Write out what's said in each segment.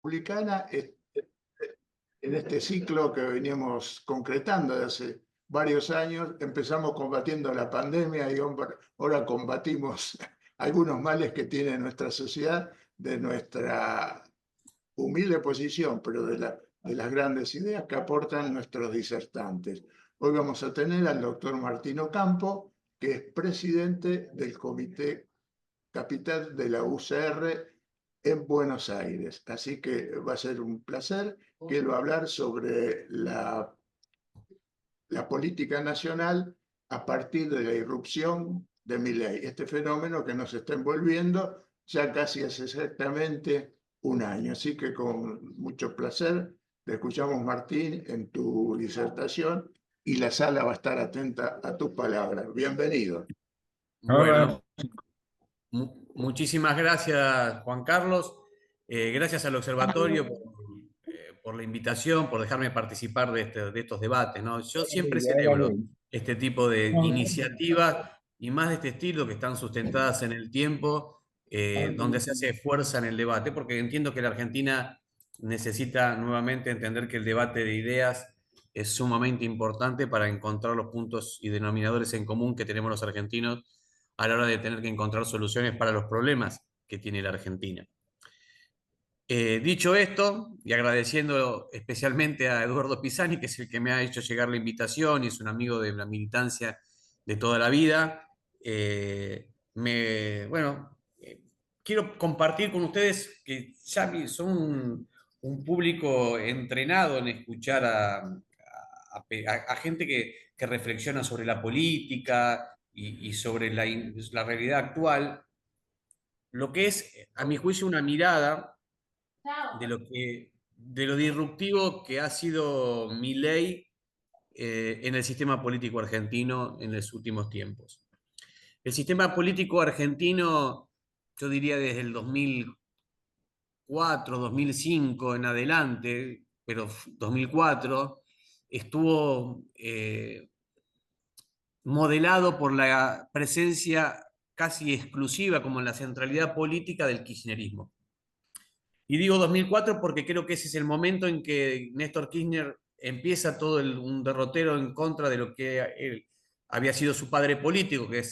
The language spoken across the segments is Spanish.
Republicana, en este ciclo que veníamos concretando de hace varios años, empezamos combatiendo la pandemia y ahora combatimos algunos males que tiene nuestra sociedad, de nuestra humilde posición, pero de las grandes ideas que aportan nuestros disertantes. Hoy vamos a tener al doctor Martino Campo, que es presidente del Comité Capital de la UCR en Buenos Aires. Así que va a ser un placer que él va a hablar sobre la política nacional a partir de la irrupción de Milei, este fenómeno que nos está envolviendo ya casi hace exactamente un año. Así que con mucho placer te escuchamos, Martín, en tu disertación y la sala va a estar atenta a tus palabras. Bienvenido. Hola. Bueno, muchísimas gracias, Juan Carlos. Gracias al Observatorio por la invitación, por dejarme participar de estos debates, ¿no? Yo siempre celebro este tipo de iniciativas y más de este estilo que están sustentadas en el tiempo, donde se hace fuerza en el debate, porque entiendo que la Argentina necesita nuevamente entender que el debate de ideas es sumamente importante para encontrar los puntos y denominadores en común que tenemos los argentinos a la hora de tener que encontrar soluciones para los problemas que tiene la Argentina. Dicho esto, y agradeciendo especialmente a Eduardo Pisani, que es el que me ha hecho llegar la invitación y es un amigo de la militancia de toda la vida, quiero compartir con ustedes que ya son un público entrenado en escuchar a gente que reflexiona sobre la política y sobre la realidad actual, lo que es, a mi juicio, una mirada de lo disruptivo que ha sido Milei en el sistema político argentino en los últimos tiempos. El sistema político argentino, yo diría desde el 2004, 2005 en adelante, pero 2004, estuvo modelado por la presencia casi exclusiva como en la centralidad política del kirchnerismo. Y digo 2004 porque creo que ese es el momento en que Néstor Kirchner empieza todo un derrotero en contra de lo que él había sido su padre político, que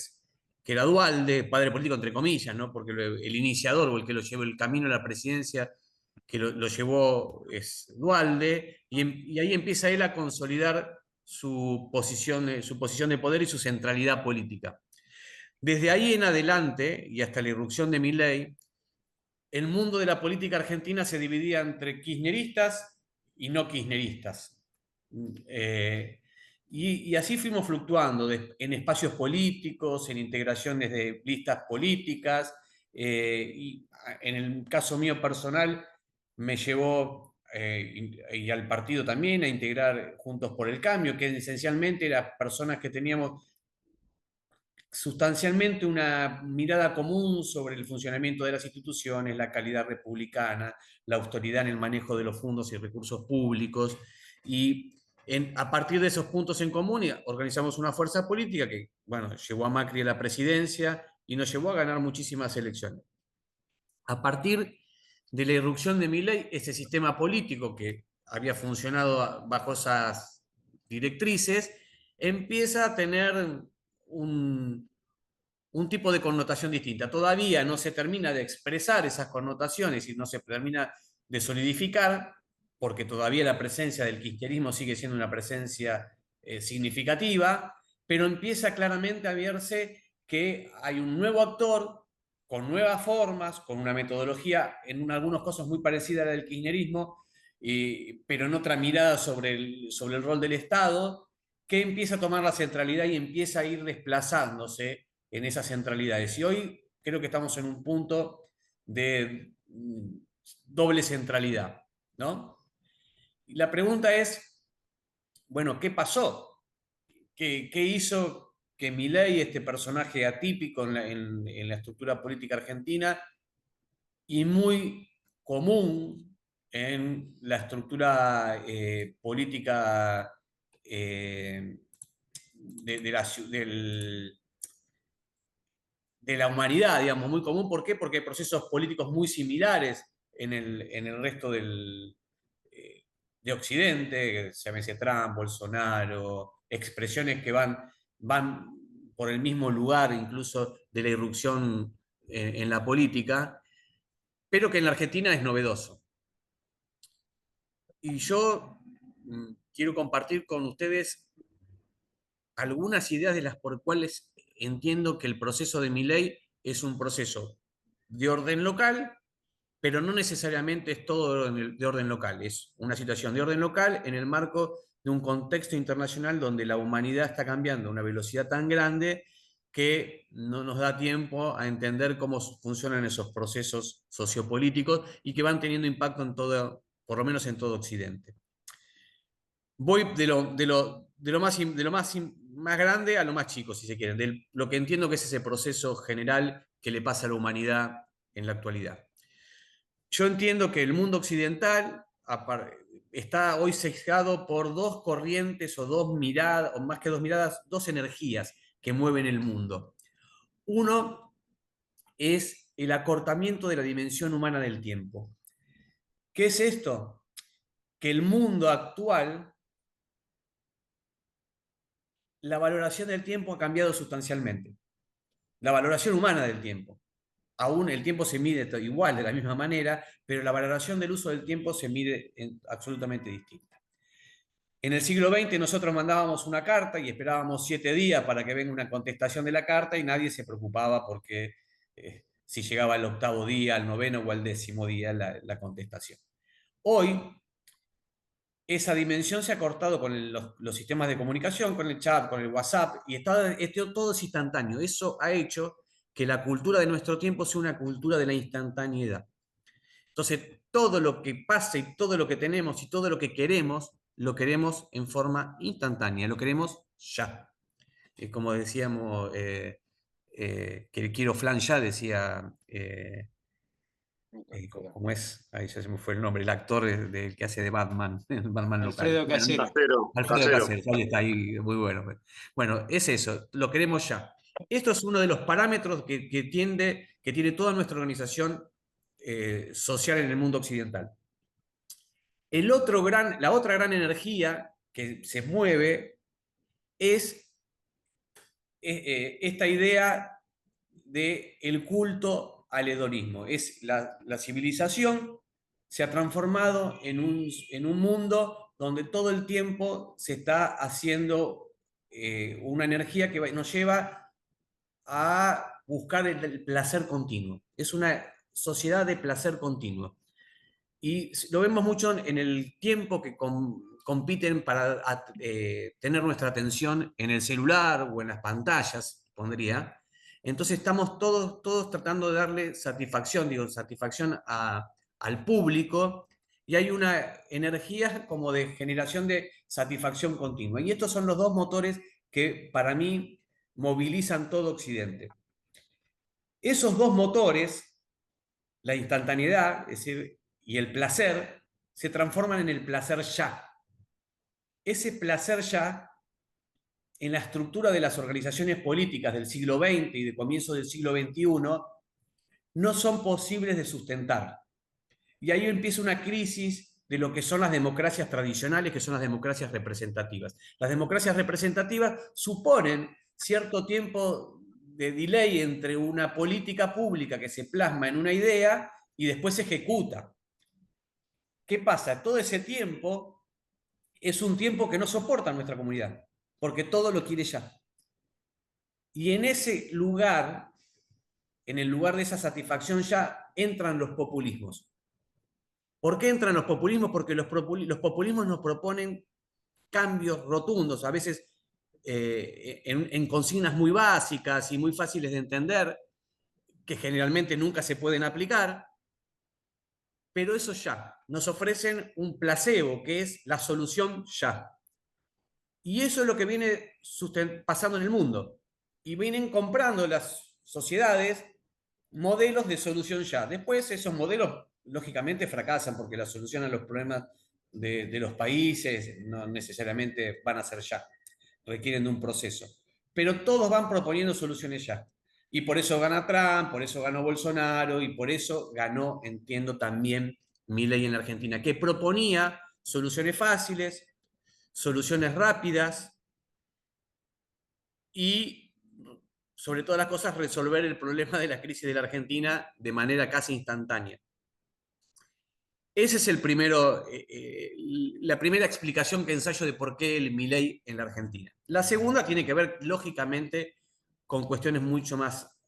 era Dualde, padre político entre comillas, ¿no? Porque el iniciador o el que lo llevó el camino a la presidencia, que lo llevó es Dualde, y ahí empieza él a consolidar su posición de poder y su centralidad política. Desde ahí en adelante, y hasta la irrupción de Milei, el mundo de la política argentina se dividía entre kirchneristas y no kirchneristas. Eh, y así fuimos fluctuando en espacios políticos, en integraciones de listas políticas, y en el caso mío personal me llevó, y al partido también, a integrar Juntos por el Cambio, que esencialmente eran personas que teníamos sustancialmente una mirada común sobre el funcionamiento de las instituciones, la calidad republicana, la autoridad en el manejo de los fondos y recursos públicos, y a partir de esos puntos en común organizamos una fuerza política que, bueno, llevó a Macri a la presidencia y nos llevó a ganar muchísimas elecciones. A partir de la irrupción de Milei, ese sistema político que había funcionado bajo esas directrices empieza a tener un tipo de connotación distinta. Todavía no se termina de expresar esas connotaciones y no se termina de solidificar, porque todavía la presencia del kirchnerismo sigue siendo una presencia significativa, pero empieza claramente a verse que hay un nuevo actor con nuevas formas, con una metodología en algunos casos muy parecida a la del kirchnerismo, pero en otra mirada sobre el rol del Estado, que empieza a tomar la centralidad y empieza a ir desplazándose en esas centralidades. Y hoy creo que estamos en un punto de doble centralidad, ¿no? Y la pregunta es, bueno, ¿qué pasó? ¿Qué hizo que Milei, este personaje atípico en la estructura política argentina y muy común en la estructura política de la humanidad, digamos, muy común? ¿Por qué? Porque hay procesos políticos muy similares en el resto de Occidente, llámese Trump, Bolsonaro, expresiones que van por el mismo lugar, incluso de la irrupción en la política, pero que en la Argentina es novedoso. Y yo quiero compartir con ustedes algunas ideas de las por cuales entiendo que el proceso de Milei es un proceso de orden local, pero no necesariamente es todo de orden local. Es una situación de orden local en el marco de un contexto internacional donde la humanidad está cambiando a una velocidad tan grande que no nos da tiempo a entender cómo funcionan esos procesos sociopolíticos y que van teniendo impacto en todo, por lo menos en todo Occidente. Voy de lo más grande a lo más chico, si se quieren, de lo que entiendo que es ese proceso general que le pasa a la humanidad en la actualidad. Yo entiendo que el mundo occidental está hoy sesgado por dos corrientes o dos miradas, o más que dos miradas, dos energías que mueven el mundo. Uno es el acortamiento de la dimensión humana del tiempo. ¿Qué es esto? Que el mundo actual, la valoración del tiempo ha cambiado sustancialmente. La valoración humana del tiempo. Aún el tiempo se mide igual, de la misma manera, pero la valoración del uso del tiempo se mide absolutamente distinta. En el siglo XX nosotros mandábamos una carta y esperábamos 7 días para que venga una contestación de la carta y nadie se preocupaba porque si llegaba al 8.º día, al 9.º o al 10.º día la contestación. Hoy esa dimensión se ha cortado con los sistemas de comunicación, con el chat, con el WhatsApp, y todo es instantáneo. Eso ha hecho que la cultura de nuestro tiempo sea una cultura de la instantaneidad. Entonces, todo lo que pasa y todo lo que tenemos y todo lo que queremos, lo queremos en forma instantánea, lo queremos ya. Como decíamos, que quiero flan ya, decía, ¿cómo es? Ahí ya se me fue el nombre, el actor del que hace de Batman, el Batman local. Alfredo Casero. Alfredo Casero, ahí está, ahí, muy bueno. Bueno, es eso, lo queremos ya. Esto es uno de los parámetros que tiene toda nuestra organización social en el mundo occidental. La otra gran energía que se mueve es esta idea del culto al hedonismo. Es la civilización se ha transformado en un mundo donde todo el tiempo se está haciendo una energía que nos lleva a buscar el placer continuo. Es una sociedad de placer continuo. Y lo vemos mucho en el tiempo que compiten para tener nuestra atención en el celular o en las pantallas, pondría. Entonces estamos todos tratando de darle satisfacción al público, y hay una energía como de generación de satisfacción continua. Y estos son los dos motores que para mí movilizan todo Occidente. Esos dos motores, la instantaneidad, es decir, y el placer, se transforman en el placer ya. Ese placer ya, en la estructura de las organizaciones políticas del siglo XX y de comienzo del siglo XXI, no son posibles de sustentar. Y ahí empieza una crisis de lo que son las democracias tradicionales, que son las democracias representativas. Las democracias representativas suponen cierto tiempo de delay entre una política pública que se plasma en una idea y después se ejecuta. ¿Qué pasa? Todo ese tiempo es un tiempo que no soporta nuestra comunidad, porque todo lo quiere ya. Y en ese lugar, en el lugar de esa satisfacción ya, entran los populismos. ¿Por qué entran los populismos? Porque los populismos nos proponen cambios rotundos, a veces en consignas muy básicas y muy fáciles de entender, que generalmente nunca se pueden aplicar, pero eso ya, nos ofrecen un placebo, que es la solución ya. Y eso es lo que viene pasando en el mundo. Y vienen comprando las sociedades modelos de solución ya. Después esos modelos, lógicamente, fracasan porque la solución a los problemas de los países no necesariamente van a ser ya. Requieren de un proceso. Pero todos van proponiendo soluciones ya. Y por eso gana Trump, por eso ganó Bolsonaro y por eso ganó, entiendo, también Milei en la Argentina, que proponía soluciones fáciles, soluciones rápidas y, sobre todas las cosas, resolver el problema de la crisis de la Argentina de manera casi instantánea. Esa es la primera explicación que ensayo de por qué el Milei en la Argentina. La segunda tiene que ver, lógicamente, con cuestiones mucho más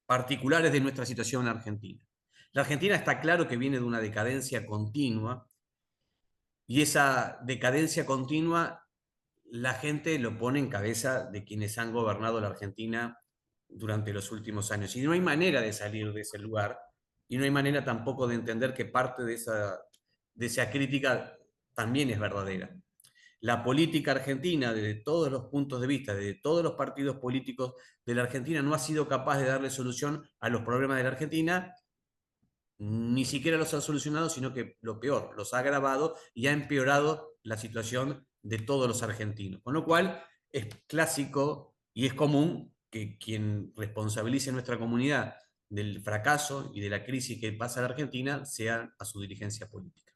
particulares de nuestra situación en Argentina. La Argentina está claro que viene de una decadencia continua y esa decadencia continua la gente lo pone en cabeza de quienes han gobernado la Argentina durante los últimos años. Y no hay manera de salir de ese lugar y no hay manera tampoco de entender que parte de esa crítica también es verdadera. La política argentina, desde todos los puntos de vista, desde todos los partidos políticos de la Argentina, no ha sido capaz de darle solución a los problemas de la Argentina, ni siquiera los ha solucionado, sino que lo peor, los ha agravado y ha empeorado la situación de todos los argentinos. Con lo cual es clásico y es común que quien responsabilice a nuestra comunidad del fracaso y de la crisis que pasa en la Argentina sea a su dirigencia política.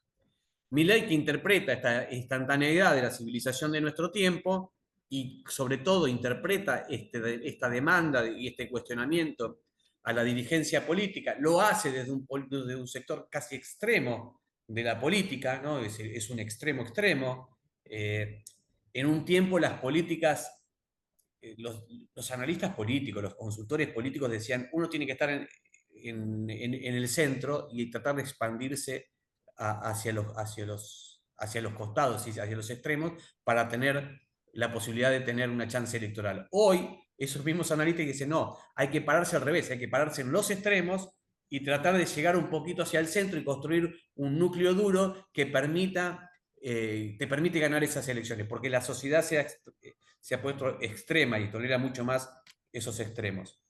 Milei, que interpreta esta instantaneidad de la civilización de nuestro tiempo y sobre todo interpreta esta demanda y este cuestionamiento a la dirigencia política, lo hace desde un sector casi extremo de la política, ¿no? Es un extremo extremo. En un tiempo las políticas, los analistas políticos, los consultores políticos decían, uno tiene que estar en el centro y tratar de expandirse hacia los costados y hacia los extremos para tener la posibilidad de tener una chance electoral. Hoy, esos mismos analistas dicen, no, hay que pararse al revés, hay que pararse en los extremos y tratar de llegar un poquito hacia el centro y construir un núcleo duro que te permite ganar esas elecciones, porque la sociedad se ha puesto extrema y tolera mucho más esos extremos.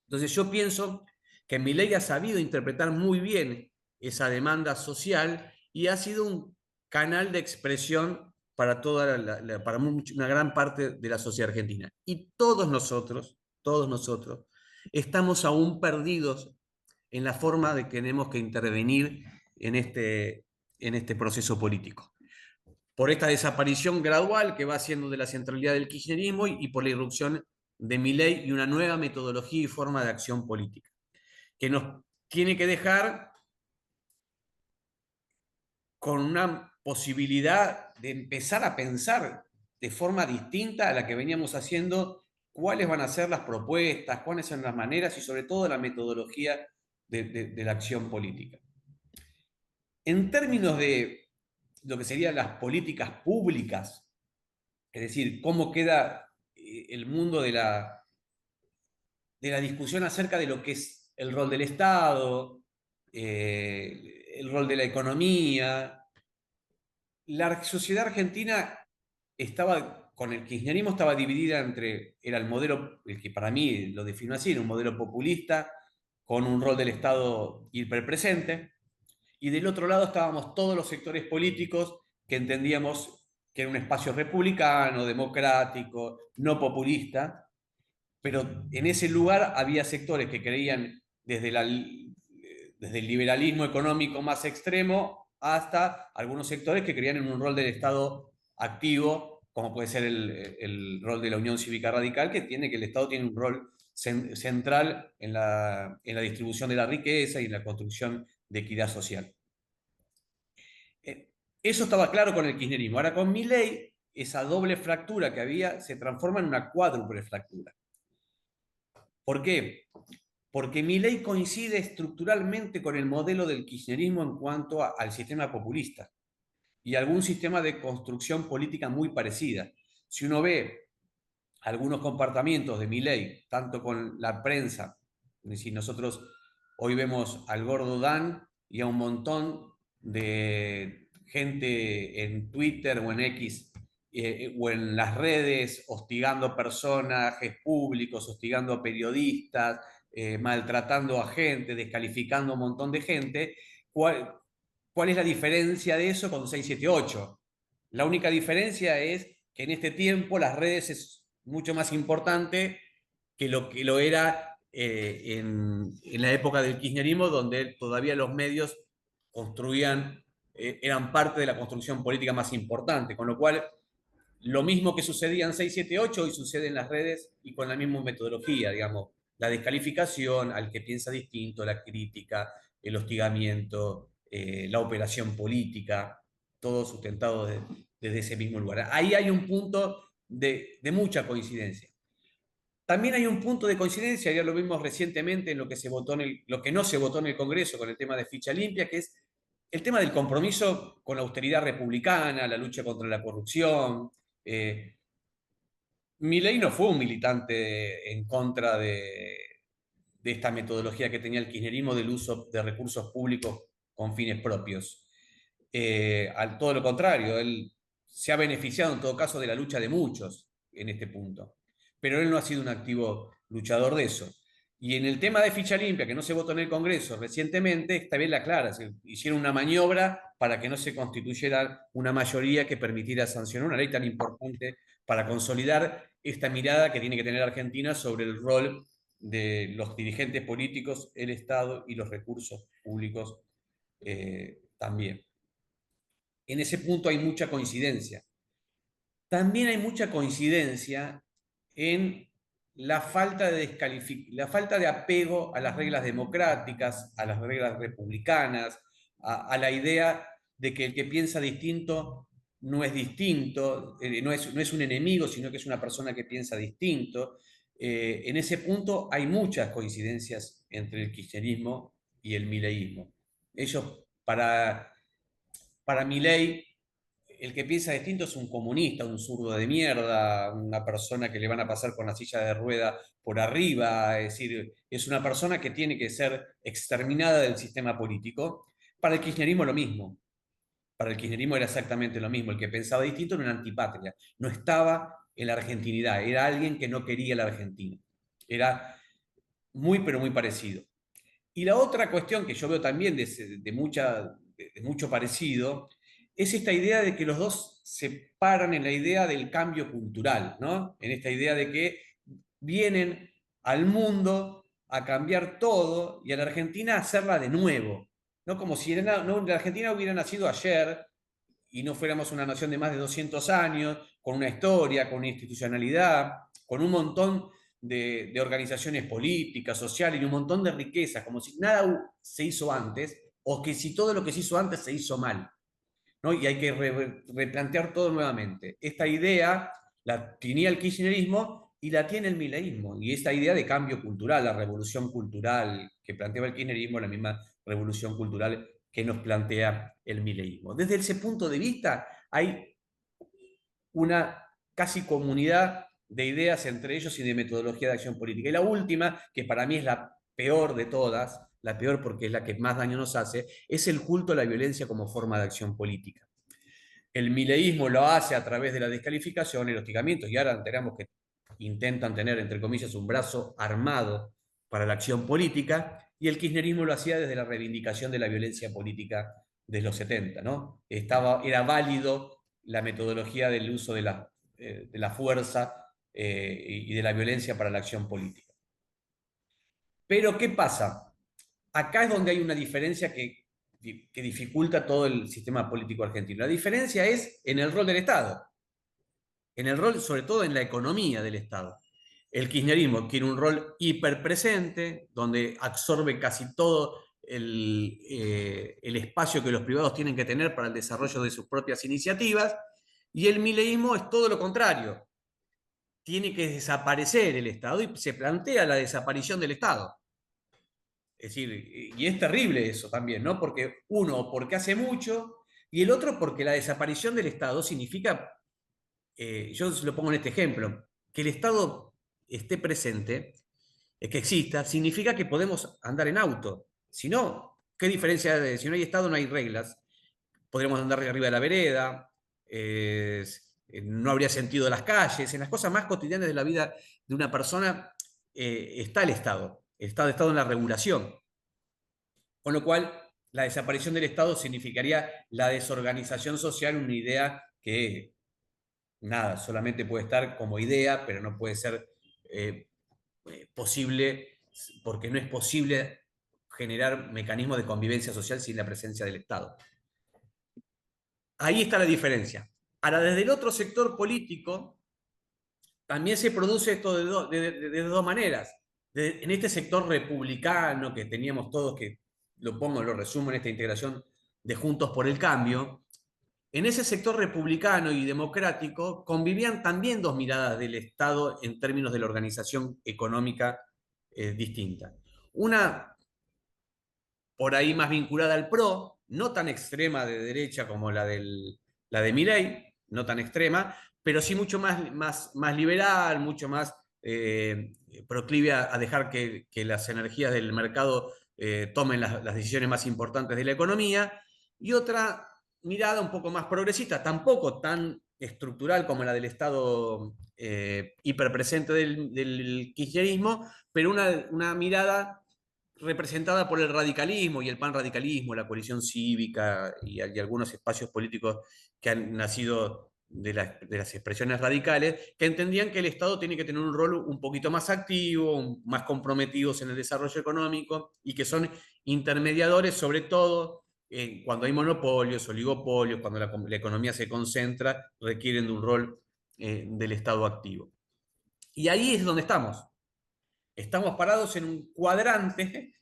Entonces yo pienso que Milei ha sabido interpretar muy bien esa demanda social y ha sido un canal de expresión para para una gran parte de la sociedad argentina. Y todos nosotros, estamos aún perdidos en la forma de que tenemos que intervenir en este proceso político. Por esta desaparición gradual que va haciendo de la centralidad del kirchnerismo y por la irrupción de Milei y una nueva metodología y forma de acción política, que nos tiene que dejar con una posibilidad de empezar a pensar de forma distinta a la que veníamos haciendo cuáles van a ser las propuestas, cuáles son las maneras y sobre todo la metodología de la acción política. En términos de lo que serían las políticas públicas, es decir, cómo queda el mundo de la discusión acerca de lo que es el rol del Estado, el rol de la economía. La sociedad argentina con el kirchnerismo estaba dividida era el modelo, el que para mí lo defino así, era un modelo populista, con un rol del Estado hiperpresente, y del otro lado estábamos todos los sectores políticos que entendíamos que era un espacio republicano, democrático, no populista, pero en ese lugar había sectores que creían desde el liberalismo económico más extremo hasta algunos sectores que creían en un rol del Estado activo, como puede ser el rol de la Unión Cívica Radical, que el Estado tiene un rol central en la distribución de la riqueza y en la construcción de equidad social. Eso estaba claro con el kirchnerismo. Ahora con Milei, esa doble fractura que había se transforma en una cuádruple fractura. ¿Por qué? Porque Milei coincide estructuralmente con el modelo del kirchnerismo en cuanto al sistema populista y algún sistema de construcción política muy parecida. Si uno ve algunos comportamientos de Milei, tanto con la prensa, es decir, nosotros hoy vemos al gordo Dan y a un montón de gente en Twitter o en X o en las redes hostigando personajes públicos, hostigando a periodistas, maltratando a gente, descalificando a un montón de gente. ¿Cuál es la diferencia de eso con 678? La única diferencia es que en este tiempo las redes es mucho más importante que lo era en la época del kirchnerismo, donde todavía los medios construían, eran parte de la construcción política más importante, con lo cual lo mismo que sucedía en 678 hoy sucede en las redes y con la misma metodología, digamos, la descalificación al que piensa distinto, la crítica, el hostigamiento, la operación política, todo sustentado desde ese mismo lugar. Ahí hay un punto de mucha coincidencia. También hay un punto de coincidencia, ya lo vimos recientemente en lo que, se votó lo que no se votó en el Congreso con el tema de ficha limpia, que es el tema del compromiso con la austeridad republicana, la lucha contra la corrupción. Milei no fue un militante en contra de esta metodología que tenía el kirchnerismo del uso de recursos públicos con fines propios. Al todo lo contrario, él se ha beneficiado en todo caso de la lucha de muchos en este punto, pero él no ha sido un activo luchador de eso. Y en el tema de ficha limpia, que no se votó en el Congreso recientemente, esta vez la clara, se hicieron una maniobra para que no se constituyera una mayoría que permitiera sancionar una ley tan importante para consolidar esta mirada que tiene que tener Argentina sobre el rol de los dirigentes políticos, el Estado y los recursos públicos también. En ese punto hay mucha coincidencia. También hay mucha coincidencia en la falta de apego a las reglas democráticas, a las reglas republicanas, a la idea de que el que piensa distinto no es distinto, no es un enemigo, sino que es una persona que piensa distinto. En ese punto hay muchas coincidencias entre el kirchnerismo y el mileísmo. Ellos, para Milei, el que piensa distinto es un comunista, un zurdo de mierda, una persona que le van a pasar con la silla de rueda por arriba, es decir, es una persona que tiene que ser exterminada del sistema político. Para el kirchnerismo lo mismo. Para el kirchnerismo era exactamente lo mismo. El que pensaba distinto era una antipatria. No estaba en la argentinidad, era alguien que no quería la Argentina. Era muy, pero muy parecido. Y la otra cuestión que yo veo también de mucho parecido es esta idea de que los dos se paran en la idea del cambio cultural, ¿no? En esta idea de que vienen al mundo a cambiar todo y a la Argentina a hacerla de nuevo, ¿no? Como si la Argentina hubiera nacido ayer y no fuéramos una nación de más de 200 años, con una historia, con una institucionalidad, con un montón de organizaciones políticas, sociales y un montón de riquezas, como si nada se hizo antes, o que si todo lo que se hizo antes se hizo mal, ¿no? Y hay que replantear todo nuevamente. Esta idea la tenía el kirchnerismo y la tiene el mileísmo, y esta idea de cambio cultural, la revolución cultural que planteaba el kirchnerismo, la misma revolución cultural que nos plantea el mileísmo. Desde ese punto de vista hay una casi comunidad de ideas entre ellos y de metodología de acción política. Y la última, que para mí es la peor de todas, la peor porque es la que más daño nos hace, es el culto a la violencia como forma de acción política. El mileísmo lo hace a través de la descalificación, el hostigamiento, y ahora enteramos que intentan tener, entre comillas, un brazo armado para la acción política, y el kirchnerismo lo hacía desde la reivindicación de la violencia política de los 70, ¿no? Era válido la metodología del uso de la fuerza y de la violencia para la acción política. Pero, ¿qué pasa? Acá es donde hay una diferencia que dificulta todo el sistema político argentino. La diferencia es en el rol del Estado, en el rol, sobre todo en la economía del Estado. El kirchnerismo tiene un rol hiperpresente, donde absorbe casi todo el espacio que los privados tienen que tener para el desarrollo de sus propias iniciativas, y el mileísmo es todo lo contrario. Tiene que desaparecer el Estado y se plantea la desaparición del Estado. Es decir, y es terrible eso también, ¿no? Porque uno, porque hace mucho, y el otro, porque la desaparición del Estado significa, yo lo pongo en este ejemplo, que el Estado esté presente, que exista, significa que podemos andar en auto. Si no, ¿qué diferencia de si no hay Estado, no hay reglas? Podríamos andar arriba de la vereda, no habría sentido de las calles, en las cosas más cotidianas de la vida de una persona está el Estado. El Estado en la regulación. Con lo cual, la desaparición del Estado significaría la desorganización social, una idea que, nada, solamente puede estar como idea, pero no puede ser posible, porque no es posible generar mecanismos de convivencia social sin la presencia del Estado. Ahí está la diferencia. Ahora, desde el otro sector político, también se produce esto de dos maneras. En este sector republicano que teníamos todos, que lo resumo en esta integración de Juntos por el Cambio, en ese sector republicano y democrático convivían también dos miradas del Estado en términos de la organización económica distinta. Una por ahí más vinculada al PRO, no tan extrema de derecha como la de Milei, no tan extrema, pero sí mucho más liberal, mucho más proclive a dejar que las energías del mercado tomen las decisiones más importantes de la economía, y otra mirada un poco más progresista, tampoco tan estructural como la del Estado hiperpresente del kirchnerismo, pero una mirada representada por el radicalismo y el panradicalismo, la coalición cívica y algunos espacios políticos que han nacido de las expresiones radicales, que entendían que el Estado tiene que tener un rol un poquito más activo, más comprometidos en el desarrollo económico, y que son intermediadores, sobre todo cuando hay monopolios, oligopolios, cuando la economía se concentra, requieren de un rol del Estado activo. Y ahí es donde estamos. Estamos parados en un cuadrante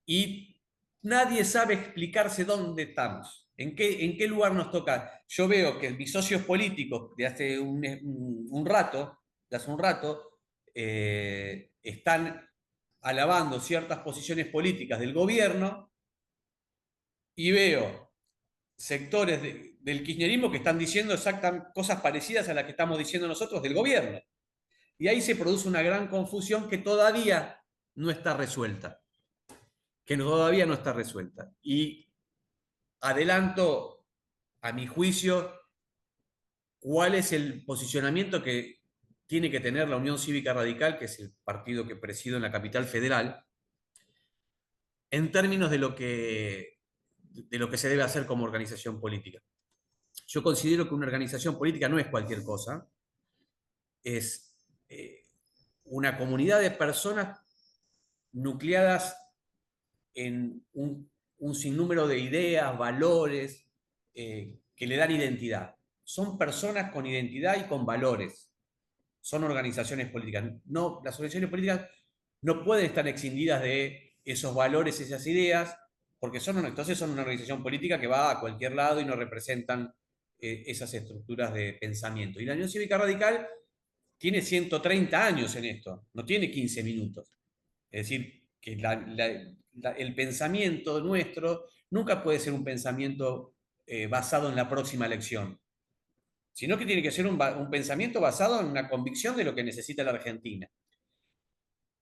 y nadie sabe explicarse dónde estamos, en qué lugar nos toca. Yo veo que mis socios políticos de hace un rato, están alabando ciertas posiciones políticas del gobierno, y veo sectores del kirchnerismo que están diciendo exactamente cosas parecidas a las que estamos diciendo nosotros del gobierno. Y ahí se produce una gran confusión que todavía no está resuelta. Y adelanto, a mi juicio, cuál es el posicionamiento que tiene que tener la Unión Cívica Radical, que es el partido que presido en la capital federal, en términos de lo que se debe hacer como organización política. Yo considero que una organización política no es cualquier cosa, es una comunidad de personas nucleadas en un sinnúmero de ideas, valores, que le dan identidad. Son personas con identidad y con valores. Son organizaciones políticas. No, las organizaciones políticas no pueden estar excindidas de esos valores, esas ideas, porque entonces son una organización política que va a cualquier lado y no representan esas estructuras de pensamiento. Y la Unión Cívica Radical tiene 130 años en esto, no tiene 15 minutos. Es decir, que el pensamiento nuestro nunca puede ser un pensamiento basado en la próxima elección, sino que tiene que ser un pensamiento basado en una convicción de lo que necesita la Argentina.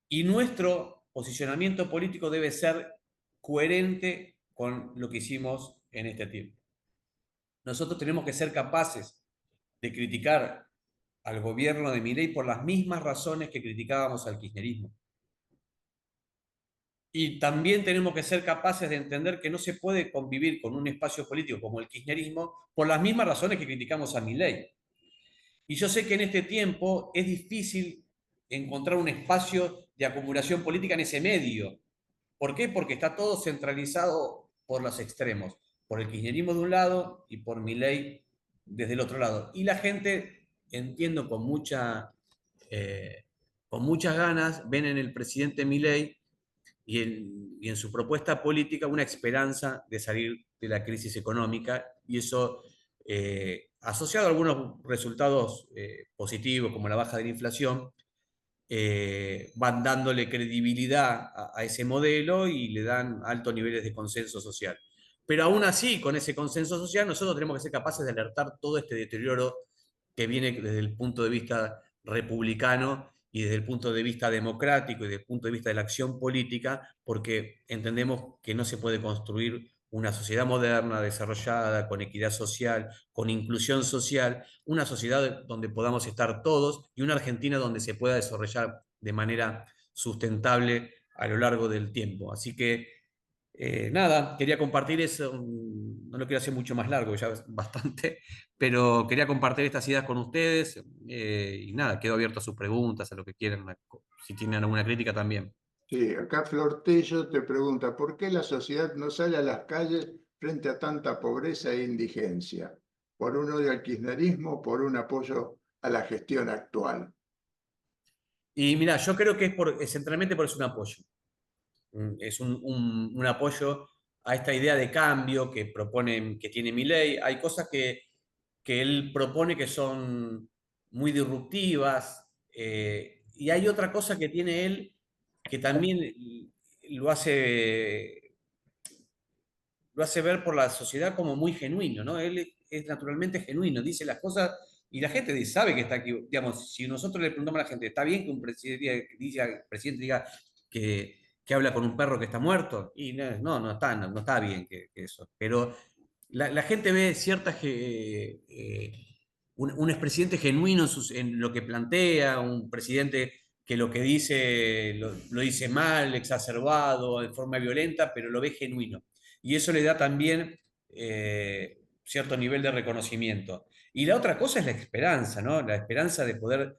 Y nuestro posicionamiento político debe ser coherente con lo que hicimos en este tiempo. Nosotros tenemos que ser capaces de criticar al gobierno de Milei por las mismas razones que criticábamos al kirchnerismo. Y también tenemos que ser capaces de entender que no se puede convivir con un espacio político como el kirchnerismo por las mismas razones que criticamos a Milei. Y yo sé que en este tiempo es difícil encontrar un espacio de acumulación política en ese medio. ¿Por qué? Porque está todo centralizado por los extremos, por el kirchnerismo de un lado y por Milei desde el otro lado. Y la gente, entiendo con muchas ganas, ven en el presidente Milei y en su propuesta política una esperanza de salir de la crisis económica, y eso, asociado a algunos resultados positivos como la baja de la inflación, van dándole credibilidad a ese modelo y le dan altos niveles de consenso social. Pero aún así, con ese consenso social, nosotros tenemos que ser capaces de alertar todo este deterioro que viene desde el punto de vista republicano y desde el punto de vista democrático y desde el punto de vista de la acción política, porque entendemos que no se puede construir una sociedad moderna, desarrollada, con equidad social, con inclusión social, una sociedad donde podamos estar todos y una Argentina donde se pueda desarrollar de manera sustentable a lo largo del tiempo. Así que Nada, quería compartir eso, no lo quiero hacer mucho más largo, ya es bastante, pero quería compartir estas ideas con ustedes y nada, quedo abierto a sus preguntas, a lo que quieran, si tienen alguna crítica también. Sí, acá Flortello te pregunta, ¿por qué la sociedad no sale a las calles frente a tanta pobreza e indigencia? ¿Por un odio al kirchnerismo, por un apoyo a la gestión actual? Y mira, yo creo que centralmente por eso un apoyo. Es un apoyo a esta idea de cambio que propone, que tiene Milei. Hay cosas que él propone que son muy disruptivas, y hay otra cosa que tiene él que también lo hace, lo hace ver por la sociedad como muy genuino, ¿no? Él es naturalmente genuino, dice las cosas y la gente sabe que está aquí. Digamos, si nosotros le preguntamos a la gente, ¿está bien que un presidente diga que habla con un perro que está muerto? Y no está bien que eso. Pero la gente ve un expresidente genuino en lo que plantea, un presidente que lo que dice lo dice mal, exacerbado, de forma violenta, pero lo ve genuino. Y eso le da también cierto nivel de reconocimiento. Y la otra cosa es la esperanza, ¿no? La esperanza de poder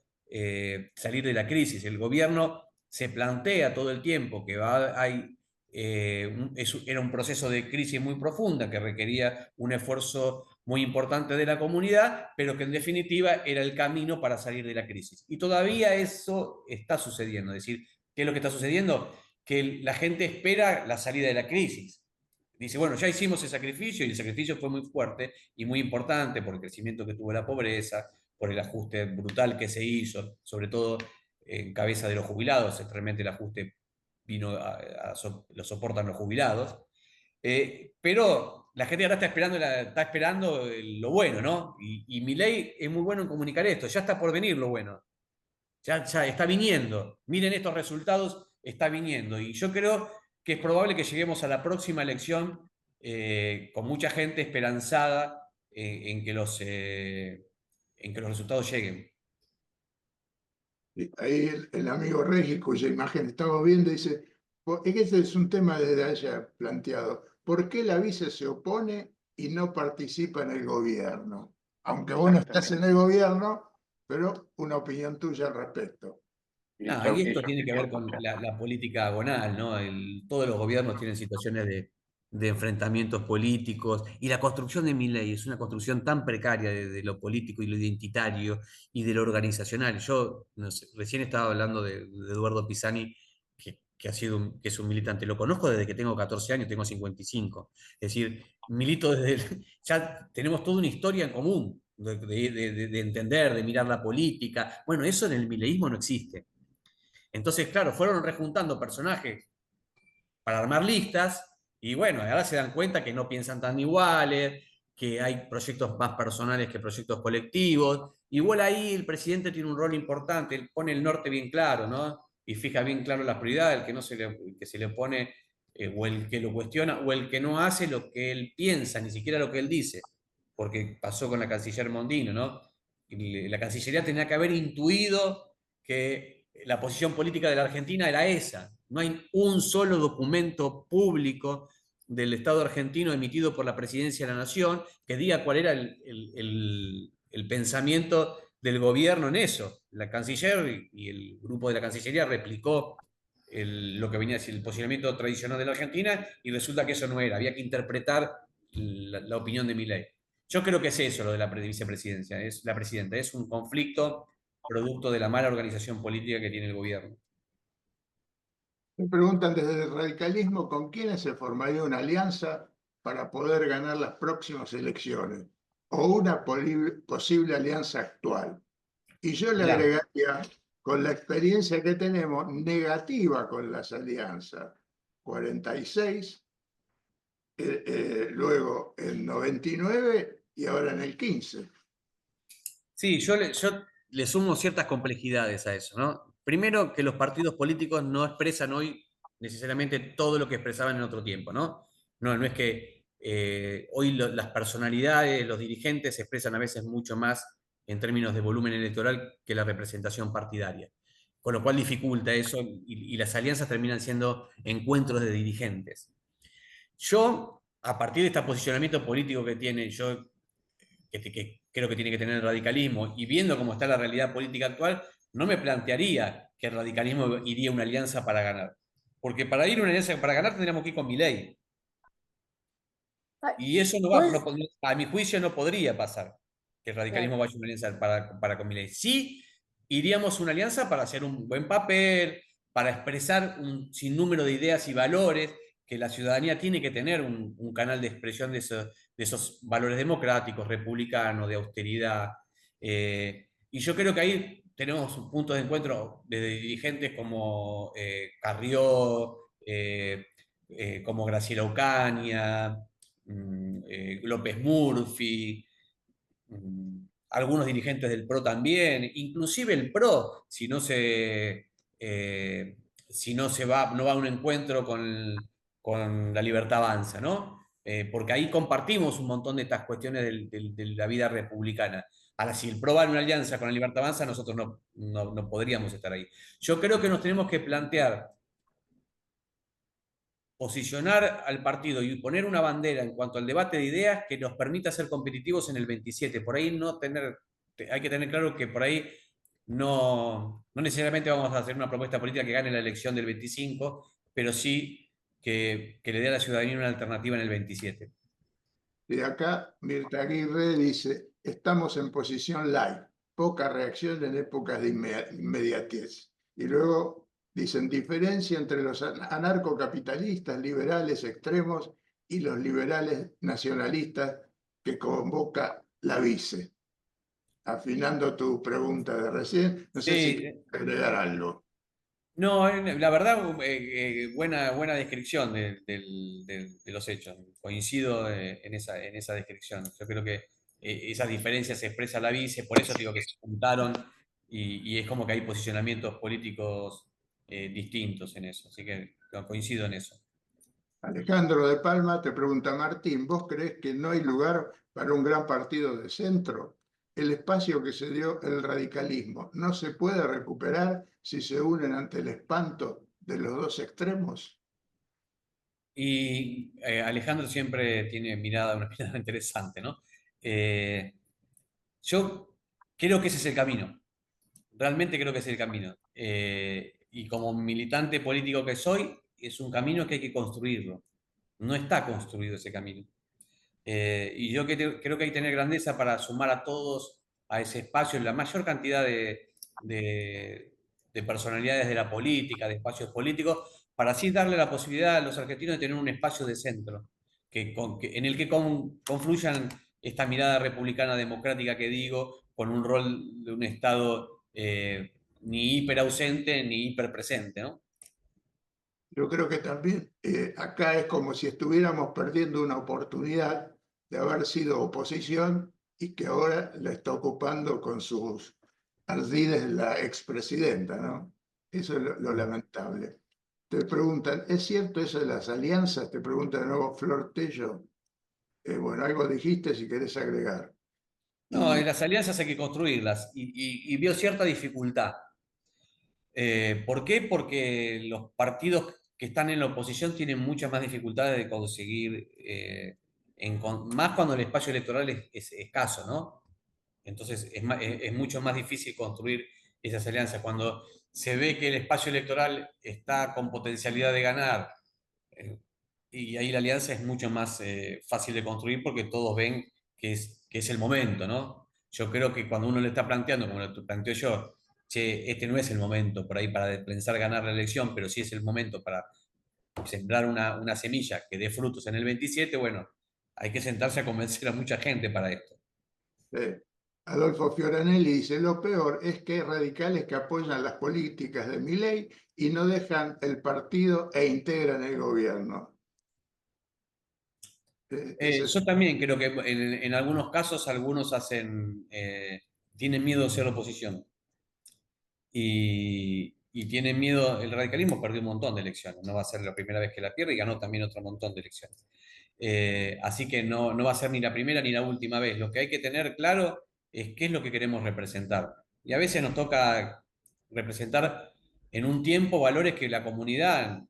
salir de la crisis. El gobierno se plantea todo el tiempo que era un proceso de crisis muy profunda que requería un esfuerzo muy importante de la comunidad, pero que en definitiva era el camino para salir de la crisis. Y todavía eso está sucediendo. Es decir, ¿qué es lo que está sucediendo? Que la gente espera la salida de la crisis. Dice, bueno, ya hicimos el sacrificio y el sacrificio fue muy fuerte y muy importante por el crecimiento que tuvo la pobreza, por el ajuste brutal que se hizo, sobre todo en cabeza de los jubilados, realmente el ajuste lo soportan los jubilados. Pero la gente ahora está esperando lo bueno, ¿no? Y Milei es muy bueno en comunicar esto, ya está por venir lo bueno, ya está viniendo. Miren estos resultados, está viniendo. Y yo creo que es probable que lleguemos a la próxima elección con mucha gente esperanzada en que los resultados lleguen. Y ahí el amigo Regi, cuya imagen estamos viendo, dice, es que este es un tema desde haya planteado, ¿por qué la vice se opone y no participa en el gobierno? Aunque vos no estás en el gobierno, pero una opinión tuya al respecto. Y esto tiene que ver con la política agonal, ¿no? Todos los gobiernos tienen situaciones de enfrentamientos políticos y la construcción de Milei es una construcción tan precaria de lo político y lo identitario y de lo organizacional. Yo no sé, recién estaba hablando de Eduardo Pisani, que es un militante. Lo conozco desde que tengo 14 años, tengo 55. Es decir, milito ya tenemos toda una historia en común de entender, de mirar la política. Bueno, eso en el mileísmo no existe. Entonces, claro, fueron rejuntando personajes para armar listas y bueno, ahora se dan cuenta que no piensan tan iguales, que hay proyectos más personales que proyectos colectivos. Igual ahí el presidente tiene un rol importante, él pone el norte bien claro, ¿no? Y fija bien claro las prioridades, el que, no se le, el que se le pone, o el que lo cuestiona, o el que no hace lo que él piensa, ni siquiera lo que él dice, porque pasó con la canciller Mondino, ¿no? Y la Cancillería tenía que haber intuido que la posición política de la Argentina era esa. No hay un solo documento público del Estado argentino emitido por la Presidencia de la Nación que diga cuál era el pensamiento del gobierno en eso. La canciller y el grupo de la Cancillería replicó lo que venía a decir el posicionamiento tradicional de la Argentina y resulta que eso no era. Había que interpretar la opinión de Milei. Yo creo que es eso lo de la vicepresidencia, es la presidenta, es un conflicto producto de la mala organización política que tiene el gobierno. Me preguntan desde el radicalismo con quiénes se formaría una alianza para poder ganar las próximas elecciones o una posible alianza actual. Y yo le Mirá, agregaría, con la experiencia que tenemos, negativa con las alianzas. 46, luego en 99 y ahora en el 15. sí, yo le sumo ciertas complejidades a eso, ¿no? Primero, que los partidos políticos no expresan hoy necesariamente todo lo que expresaban en otro tiempo, ¿no? No es que hoy las personalidades, los dirigentes se expresan a veces mucho más en términos de volumen electoral que la representación partidaria, con lo cual dificulta eso y las alianzas terminan siendo encuentros de dirigentes. Yo, a partir de este posicionamiento político que tiene, que creo que tiene que tener el radicalismo, y viendo cómo está la realidad política actual, no me plantearía que el radicalismo iría a una alianza para ganar. Porque para ir a una alianza para ganar tendríamos que ir con Milei. Ay, Y eso no va, vos, a mi juicio no podría pasar que el radicalismo claro, vaya a una alianza para con Milei. Sí, iríamos a una alianza para hacer un buen papel, para expresar un sinnúmero de ideas y valores, que la ciudadanía tiene que tener un canal de expresión de esos valores democráticos, republicanos, de austeridad. Y yo creo que ahí tenemos puntos de encuentro de dirigentes como Carrió, como Graciela Ocaña, López Murphy, algunos dirigentes del PRO también, inclusive el PRO, si no se va, no va a un encuentro con la Libertad Avanza, ¿no? Porque ahí compartimos un montón de estas cuestiones de la vida republicana. Ahora, si el PRO va en una alianza con la Libertad Avanza, nosotros no podríamos estar ahí. Yo creo que nos tenemos que plantear posicionar al partido y poner una bandera en cuanto al debate de ideas que nos permita ser competitivos en el 27. Por ahí hay que tener claro que por ahí no necesariamente vamos a hacer una propuesta política que gane la elección del 25, pero sí que le dé a la ciudadanía una alternativa en el 27. Y acá Mirta Aguirre dice, estamos en posición light, poca reacción en épocas de inmediatez. Y luego dicen, diferencia entre los anarcocapitalistas, liberales extremos y los liberales nacionalistas que convoca la vice. Afinando tu pregunta de recién, no sé si Sí, agregar algo. no, la verdad, buena descripción de los hechos. Coincido en esa descripción. Yo creo que esas diferencias se expresa la vice, por eso digo que se juntaron y es como que hay posicionamientos políticos distintos en eso. Así que coincido en eso. Alejandro de Palma te pregunta, Martín, ¿vos crees que no hay lugar para un gran partido de centro? El espacio que se dio el radicalismo no se puede recuperar si se unen ante el espanto de los dos extremos. Y Alejandro siempre tiene una mirada interesante, ¿no? Eh, yo creo que ese es el camino. Realmente creo que es el camino. Y como militante político que soy, es un camino que hay que construirlo. No está construido ese camino. Y yo creo que hay que tener grandeza para sumar a todos a ese espacio, la mayor cantidad de, de personalidades de la política, de espacios políticos, para así darle la posibilidad a los argentinos de tener un espacio de centro, en el que confluyan esta mirada republicana democrática que digo, con un rol de un Estado ni hiper ausente ni hiper presente, ¿no? Yo creo que también acá es como si estuviéramos perdiendo una oportunidad de haber sido oposición y que ahora la está ocupando con sus ardides la expresidenta, ¿no? Eso es lo lamentable. Te preguntan, ¿es cierto eso de las alianzas? Te pregunta de nuevo Flor Tello. Bueno, algo dijiste si querés agregar. No, Y las alianzas hay que construirlas y veo cierta dificultad. ¿Por qué? Porque los partidos que están en la oposición tienen muchas más dificultades de conseguir, más cuando el espacio electoral es escaso, ¿no? Entonces es mucho más difícil construir esas alianzas. Cuando se ve que el espacio electoral está con potencialidad de ganar, eh, y ahí la alianza es mucho más fácil de construir porque todos ven que es el momento, ¿no? Yo creo que cuando uno le está planteando, como lo planteo yo, che, este no es el momento por ahí para pensar ganar la elección, pero sí es el momento para sembrar una semilla que dé frutos en el 27, bueno, hay que sentarse a convencer a mucha gente para esto. eh, Adolfo Fioranelli dice, lo peor es que hay radicales que apoyan las políticas de Milei y no dejan el partido e integran el gobierno. Ese es Yo también creo que en algunos casos algunos tienen miedo de ser oposición y tienen miedo, el radicalismo perdió un montón de elecciones, no va a ser la primera vez que la pierde y ganó también otro montón de elecciones. Así que no va a ser ni la primera ni la última vez. Lo que hay que tener claro es qué es lo que queremos representar. Y a veces nos toca representar en un tiempo valores que la comunidad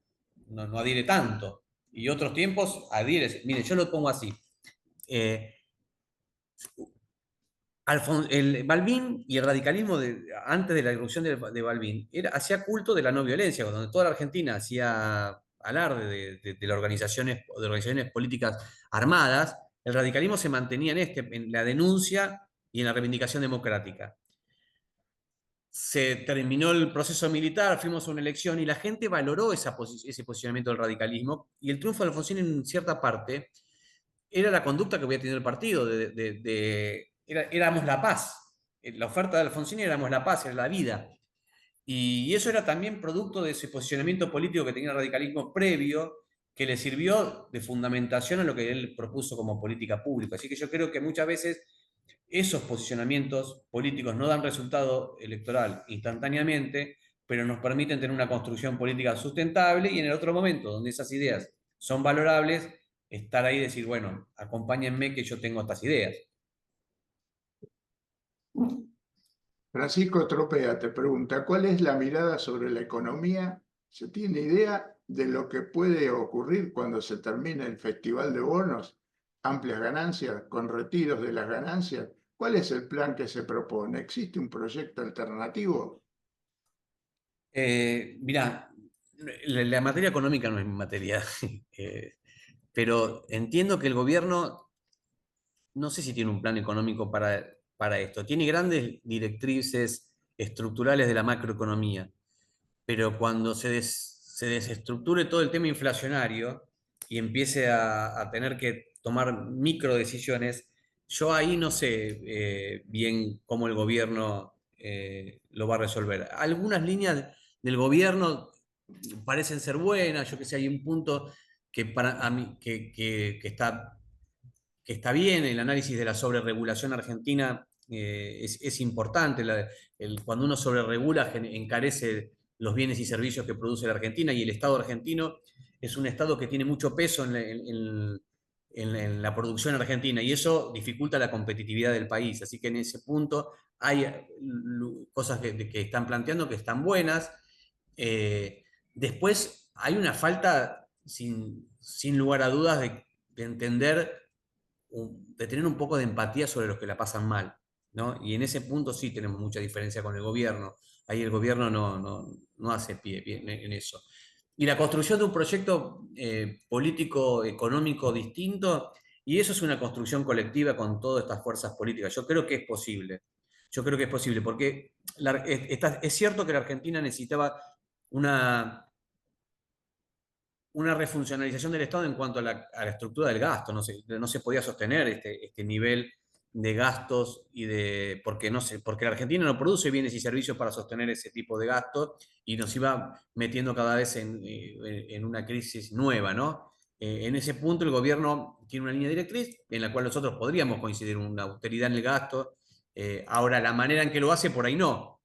no adhiere tanto. y otros tiempos adhiere. Mire, yo lo pongo así. Balbín y el radicalismo antes de la irrupción de Balbín hacía culto de la no violencia, donde toda la Argentina hacía alarde de las organizaciones políticas armadas. El radicalismo se mantenía en la denuncia y en la reivindicación democrática. Se terminó el proceso militar, fuimos a una elección y la gente valoró ese posicionamiento del radicalismo, y el triunfo de Alfonsín en cierta parte era la conducta que había tenido el partido, éramos la paz. La oferta de Alfonsín éramos la paz, era la vida. Y eso era también producto de ese posicionamiento político que tenía el radicalismo previo, que le sirvió de fundamentación a lo que él propuso como política pública. Así que yo creo que muchas veces esos posicionamientos políticos no dan resultado electoral instantáneamente, pero nos permiten tener una construcción política sustentable, y en el otro momento, donde esas ideas son valorables, estar ahí y decir, bueno, acompáñenme que yo tengo estas ideas. Francisco Tropea te pregunta, ¿cuál es la mirada sobre la economía? ¿Se tiene idea de lo que puede ocurrir cuando se termine el Festival de Bonos? Amplias ganancias, con retiros de las ganancias. ¿Cuál es el plan que se propone? ¿Existe un proyecto alternativo? Mirá, la materia económica no es mi materia, pero entiendo que el gobierno, no sé si tiene un plan económico para esto. Tiene grandes directrices estructurales de la macroeconomía, pero cuando se desestructure todo el tema inflacionario y empiece a tener que tomar micro decisiones, yo ahí no sé bien cómo el gobierno lo va a resolver. Algunas líneas del gobierno parecen ser buenas, yo que sé, hay un punto que para a mí que está bien. El análisis de la sobreregulación argentina es importante. Cuando uno sobreregula, encarece los bienes y servicios que produce la Argentina, y el Estado argentino es un Estado que tiene mucho peso en la producción argentina, y eso dificulta la competitividad del país. Así que en ese punto hay cosas que están planteando que están buenas. Después hay una falta, sin lugar a dudas, de entender, de tener un poco de empatía sobre los que la pasan mal, ¿no? Y en ese punto sí tenemos mucha diferencia con el gobierno. Ahí el gobierno no hace pie en eso. Y la construcción de un proyecto político, económico distinto, y eso es una construcción colectiva con todas estas fuerzas políticas. Yo creo que es posible. Yo creo que es posible, porque es cierto que la Argentina necesitaba una refuncionalización del Estado en cuanto a la estructura del gasto. No se podía sostener este nivel de gastos porque la Argentina no produce bienes y servicios para sostener ese tipo de gastos, y nos iba metiendo cada vez en una crisis nueva, ¿no? En ese punto el gobierno tiene una línea directriz en la cual nosotros podríamos coincidir, una austeridad en el gasto. Ahora, la manera en que lo hace, por ahí no,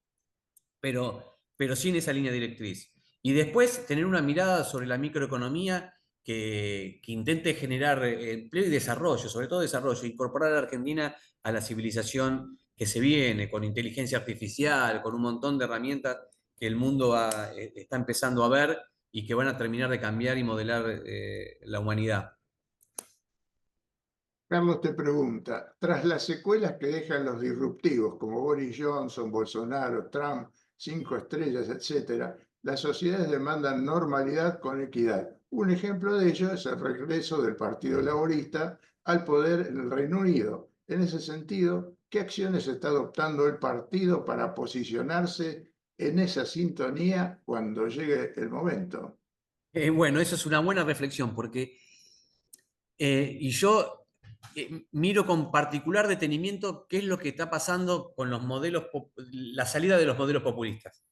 pero sí en esa línea directriz. Y después tener una mirada sobre la microeconomía que intente generar empleo y desarrollo, sobre todo desarrollo, incorporar a la Argentina a la civilización que se viene, con inteligencia artificial, con un montón de herramientas que el mundo está empezando a ver y que van a terminar de cambiar y modelar la humanidad. Carlos te pregunta, tras las secuelas que dejan los disruptivos como Boris Johnson, Bolsonaro, Trump, 5 estrellas, etcétera, las sociedades demandan normalidad con equidad. Un ejemplo de ello es el regreso del Partido Laborista al poder en el Reino Unido. En ese sentido, ¿qué acciones está adoptando el partido para posicionarse en esa sintonía cuando llegue el momento? Bueno, eso es una buena reflexión, porque y yo miro con particular detenimiento qué es lo que está pasando con los modelos, la salida de los modelos populistas.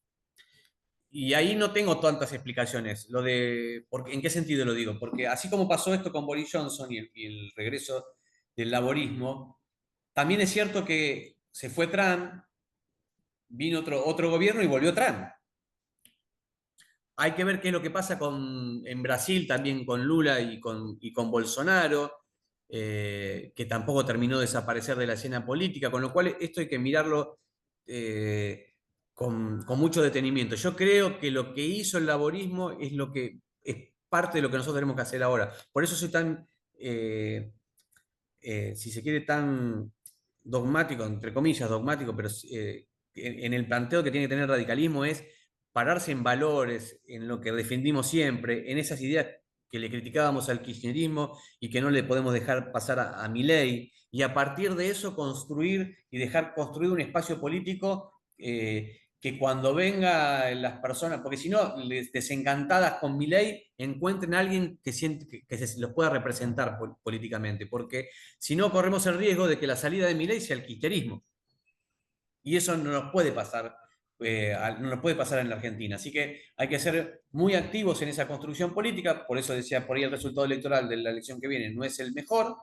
Y ahí no tengo tantas explicaciones. ¿En qué sentido lo digo? Porque así como pasó esto con Boris Johnson y el regreso del laborismo, también es cierto que se fue Trump, vino otro gobierno y volvió Trump. Hay que ver qué es lo que pasa en Brasil también con Lula y con Bolsonaro, que tampoco terminó de desaparecer de la escena política, con lo cual esto hay que mirarlo con mucho detenimiento. Yo creo que lo que hizo el laborismo es lo que parte de lo que nosotros tenemos que hacer ahora. Por eso soy tan, si se quiere, tan dogmático, entre comillas, dogmático, pero en el planteo que tiene que tener el radicalismo es pararse en valores, en lo que defendimos siempre, en esas ideas que le criticábamos al kirchnerismo y que no le podemos dejar pasar a Milei, y a partir de eso construir y dejar construir un espacio político que cuando venga las personas, porque si no, desencantadas con Milei, encuentren a alguien que, que se los pueda representar políticamente, porque si no corremos el riesgo de que la salida de Milei sea el kirchnerismo. Y eso no nos puede pasar, no nos puede pasar en la Argentina. Así que hay que ser muy activos en esa construcción política. Por eso decía, por ahí el resultado electoral de la elección que viene no es el mejor,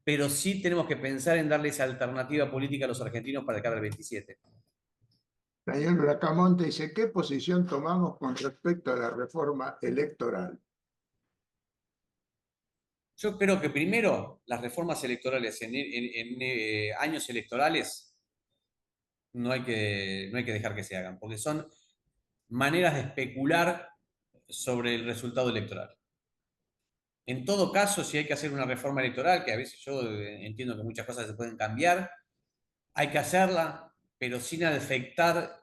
pero sí tenemos que pensar en darle esa alternativa política a los argentinos para cara al 27. Daniel Bracamonte dice, ¿qué posición tomamos con respecto a la reforma electoral? Yo creo que primero las reformas electorales en años electorales no hay que dejar que se hagan, porque son maneras de especular sobre el resultado electoral. En todo caso, si hay que hacer una reforma electoral, que a veces yo entiendo que muchas cosas se pueden cambiar, hay que hacerla, pero sin afectar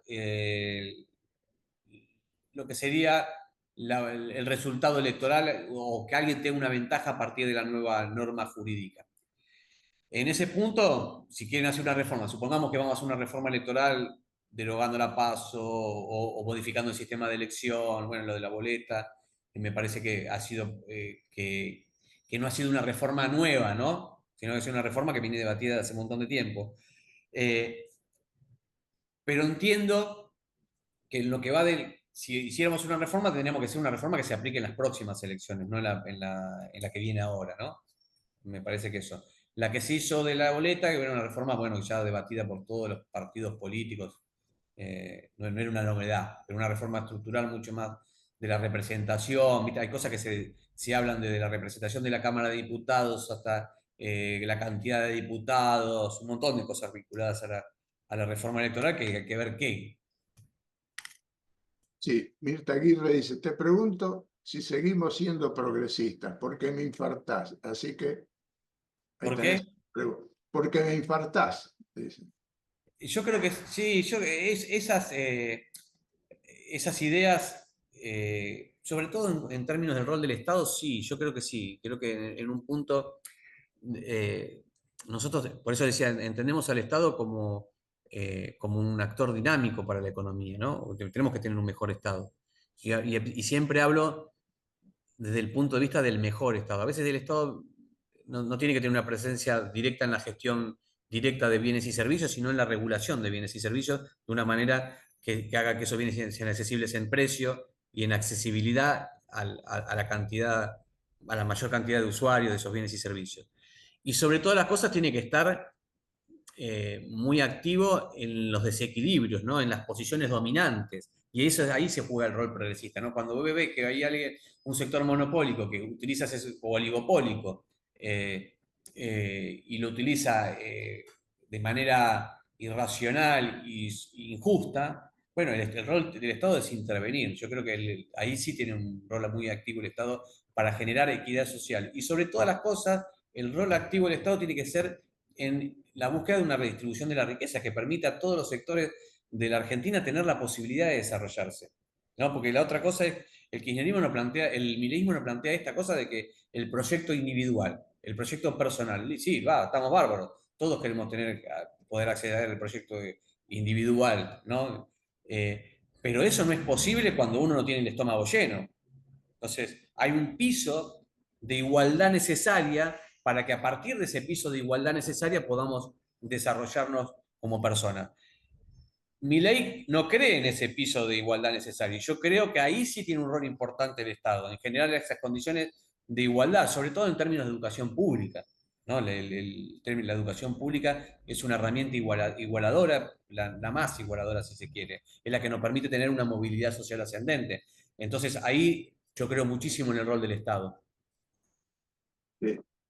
lo que sería el resultado electoral o que alguien tenga una ventaja a partir de la nueva norma jurídica. En ese punto, si quieren hacer una reforma, supongamos que vamos a hacer una reforma electoral derogando la PASO o modificando el sistema de elección, bueno, lo de la boleta, me parece que ha sido que no ha sido una reforma nueva, ¿no? Sino que es una reforma que viene debatida hace un montón de tiempo. Pero entiendo que en lo que va de, si hiciéramos una reforma, tendríamos que ser una reforma que se aplique en las próximas elecciones, no en la que viene ahora, ¿no? Me parece que eso. La que se hizo de la boleta, que era una reforma, bueno, ya debatida por todos los partidos políticos, no era una novedad, pero una reforma estructural mucho más de la representación. ¿Viste? Hay cosas que se hablan desde la representación de la Cámara de Diputados hasta la cantidad de diputados, un montón de cosas vinculadas a la reforma electoral que hay que ver qué. Sí, Mirta Aguirre dice, te pregunto si seguimos siendo progresistas, porque me infartás. Así que ahí ¿Por tenés. qué? Porque me infartás, dice. Yo creo que sí, esas ideas, sobre todo en términos del rol del Estado, sí, yo creo que sí. Creo que en un punto, nosotros, por eso decía, entendemos al Estado como un actor dinámico para la economía, ¿no? Tenemos que tener un mejor Estado. Y siempre hablo desde el punto de vista del mejor Estado. A veces el Estado no tiene que tener una presencia directa en la gestión directa de bienes y servicios, sino en la regulación de bienes y servicios de una manera que haga que esos bienes sean accesibles en precio y en accesibilidad a la cantidad, a la mayor cantidad de usuarios de esos bienes y servicios. Y sobre todas las cosas tiene que estar muy activo en los desequilibrios, ¿no? En las posiciones dominantes. Y eso, ahí se juega el rol progresista, ¿no? Cuando vos ves que hay alguien, un sector monopólico que utiliza ese, o oligopólico y lo utiliza de manera irracional e injusta, bueno, el rol del Estado es intervenir. Yo creo que ahí sí tiene un rol muy activo el Estado para generar equidad social. Y sobre todas las cosas, el rol activo del Estado tiene que ser en la búsqueda de una redistribución de la riqueza que permita a todos los sectores de la Argentina tener la posibilidad de desarrollarse. ¿No? Porque la otra cosa es, el kirchnerismo no plantea, el mileísmo no plantea esta cosa de que el proyecto individual, el proyecto personal, sí, va, estamos bárbaros, todos queremos poder acceder al proyecto individual, ¿no? Pero eso no es posible cuando uno no tiene el estómago lleno. Entonces, hay un piso de igualdad necesaria para que a partir de ese piso de igualdad necesaria podamos desarrollarnos como personas. Mi ley no cree en ese piso de igualdad necesario. Yo creo que ahí sí tiene un rol importante el Estado, en generar esas condiciones de igualdad, sobre todo en términos de educación pública. ¿No? La educación pública es una herramienta igualadora, la más igualadora si se quiere, es la que nos permite tener una movilidad social ascendente. Entonces ahí yo creo muchísimo en el rol del Estado.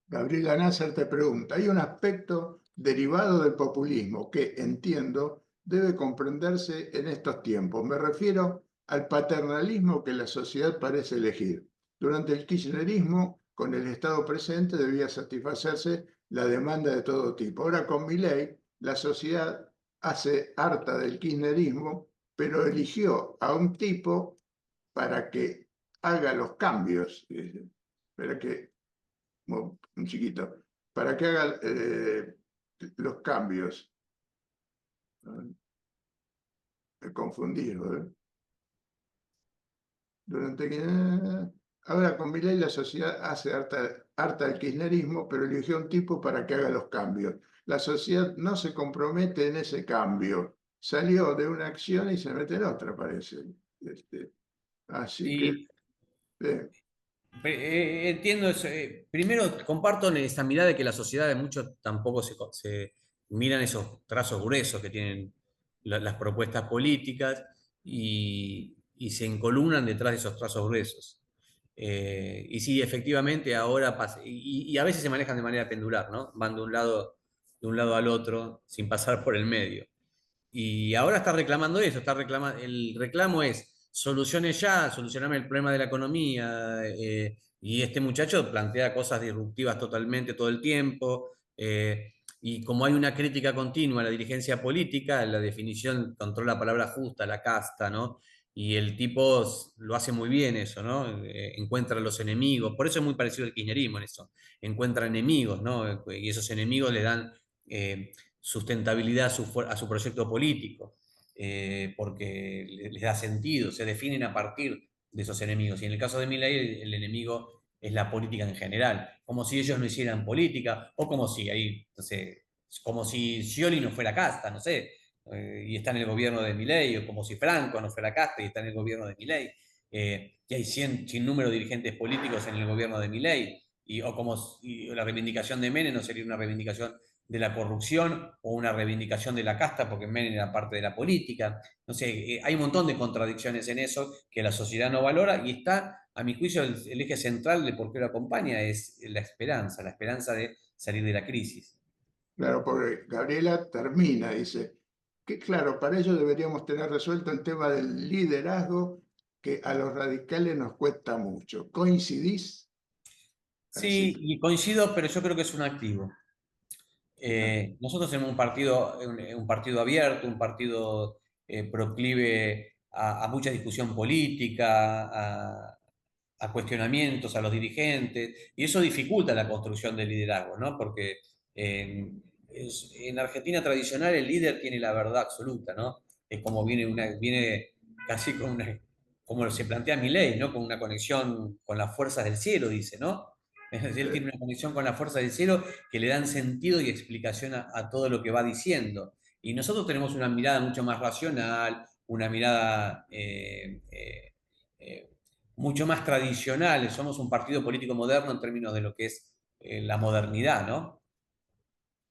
Gabriela Nasser te pregunta, hay un aspecto derivado del populismo que, entiendo, debe comprenderse en estos tiempos. Me refiero al paternalismo que la sociedad parece elegir. Durante el kirchnerismo, con el Estado presente, debía satisfacerse la demanda de todo tipo. Ahora con Milei, la sociedad hace harta del kirchnerismo, pero eligió a un tipo para que haga los cambios, para que, un chiquito, para que haga los cambios. Me confundí, ¿eh? Ahora con Milei la sociedad hace harta del kirchnerismo, pero eligió un tipo para que haga los cambios. La sociedad no se compromete en ese cambio. Salió de una acción y se mete en otra, parece. Así que, Y eh, entiendo eso. Primero, comparto en esta mirada de que la sociedad de muchos tampoco se miran esos trazos gruesos que tienen las propuestas políticas y se encolumnan detrás de esos trazos gruesos. Y sí, efectivamente, ahora pasa, y a veces se manejan de manera pendular, ¿no? Van de un lado al otro sin pasar por el medio. Y ahora está reclamando eso, el reclamo es soluciones ya, solucioname el problema de la economía. Y este muchacho plantea cosas disruptivas totalmente todo el tiempo. Y como hay una crítica continua a la dirigencia política, la definición controla la palabra justa, la casta, ¿no? Y el tipo lo hace muy bien eso, ¿no? Encuentra los enemigos, por eso es muy parecido al kirchnerismo en eso, encuentra enemigos, ¿no? Y esos enemigos le dan sustentabilidad a su proyecto político, porque les da sentido, se definen a partir de esos enemigos. Y en el caso de Milei, el enemigo es la política en general, como si ellos no hicieran política, o como si ahí, no sé, como si Scioli no fuera casta, no sé, y está en el gobierno de Milei, o como si Franco no fuera casta y está en el gobierno de Milei, y hay sin número de dirigentes políticos en el gobierno de Milei, o como la reivindicación de Menem no sería una reivindicación de la corrupción o una reivindicación de la casta, porque Menem era parte de la política. No sé, hay un montón de contradicciones en eso que la sociedad no valora y está, a mi juicio, el eje central de por qué lo acompaña es la esperanza de salir de la crisis. claro, porque Gabriela termina, dice, que claro, para ello deberíamos tener resuelto el tema del liderazgo que a los radicales nos cuesta mucho. ¿Coincidís? Así Sí, y coincido, pero yo creo que es un activo. Nosotros tenemos un partido abierto, un partido proclive a mucha discusión política, a cuestionamientos a los dirigentes, y eso dificulta la construcción del liderazgo, ¿no? Porque en Argentina tradicional el líder tiene la verdad absoluta, ¿no? Es como viene casi como se plantea Milei, ¿no? Con una conexión con las fuerzas del cielo, dice, ¿no? Él tiene una conexión con las fuerzas del cielo que le dan sentido y explicación a todo lo que va diciendo. Y nosotros tenemos una mirada mucho más racional, una mirada eh, mucho más tradicional. Somos un partido político moderno en términos de lo que es la modernidad, ¿no?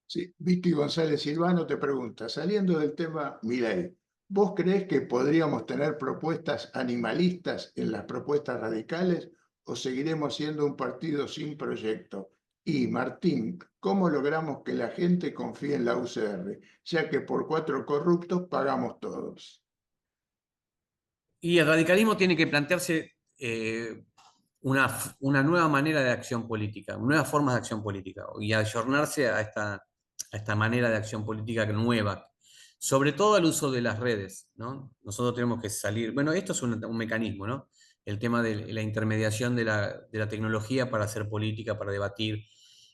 Sí, Vicky González Silvano te pregunta, saliendo del tema Milei, ¿vos creés que podríamos tener propuestas animalistas en las propuestas radicales o seguiremos siendo un partido sin proyecto? Y Martín, ¿cómo logramos que la gente confíe en la UCR, ya que por 4 corruptos pagamos todos? Y el radicalismo tiene que plantearse una nueva manera de acción política, nuevas formas de acción política y ayornarse a esta manera de acción política nueva, sobre todo al uso de las redes, ¿no? Nosotros tenemos que salir, bueno, esto es un mecanismo, ¿no? El tema de la intermediación de la tecnología para hacer política, para debatir,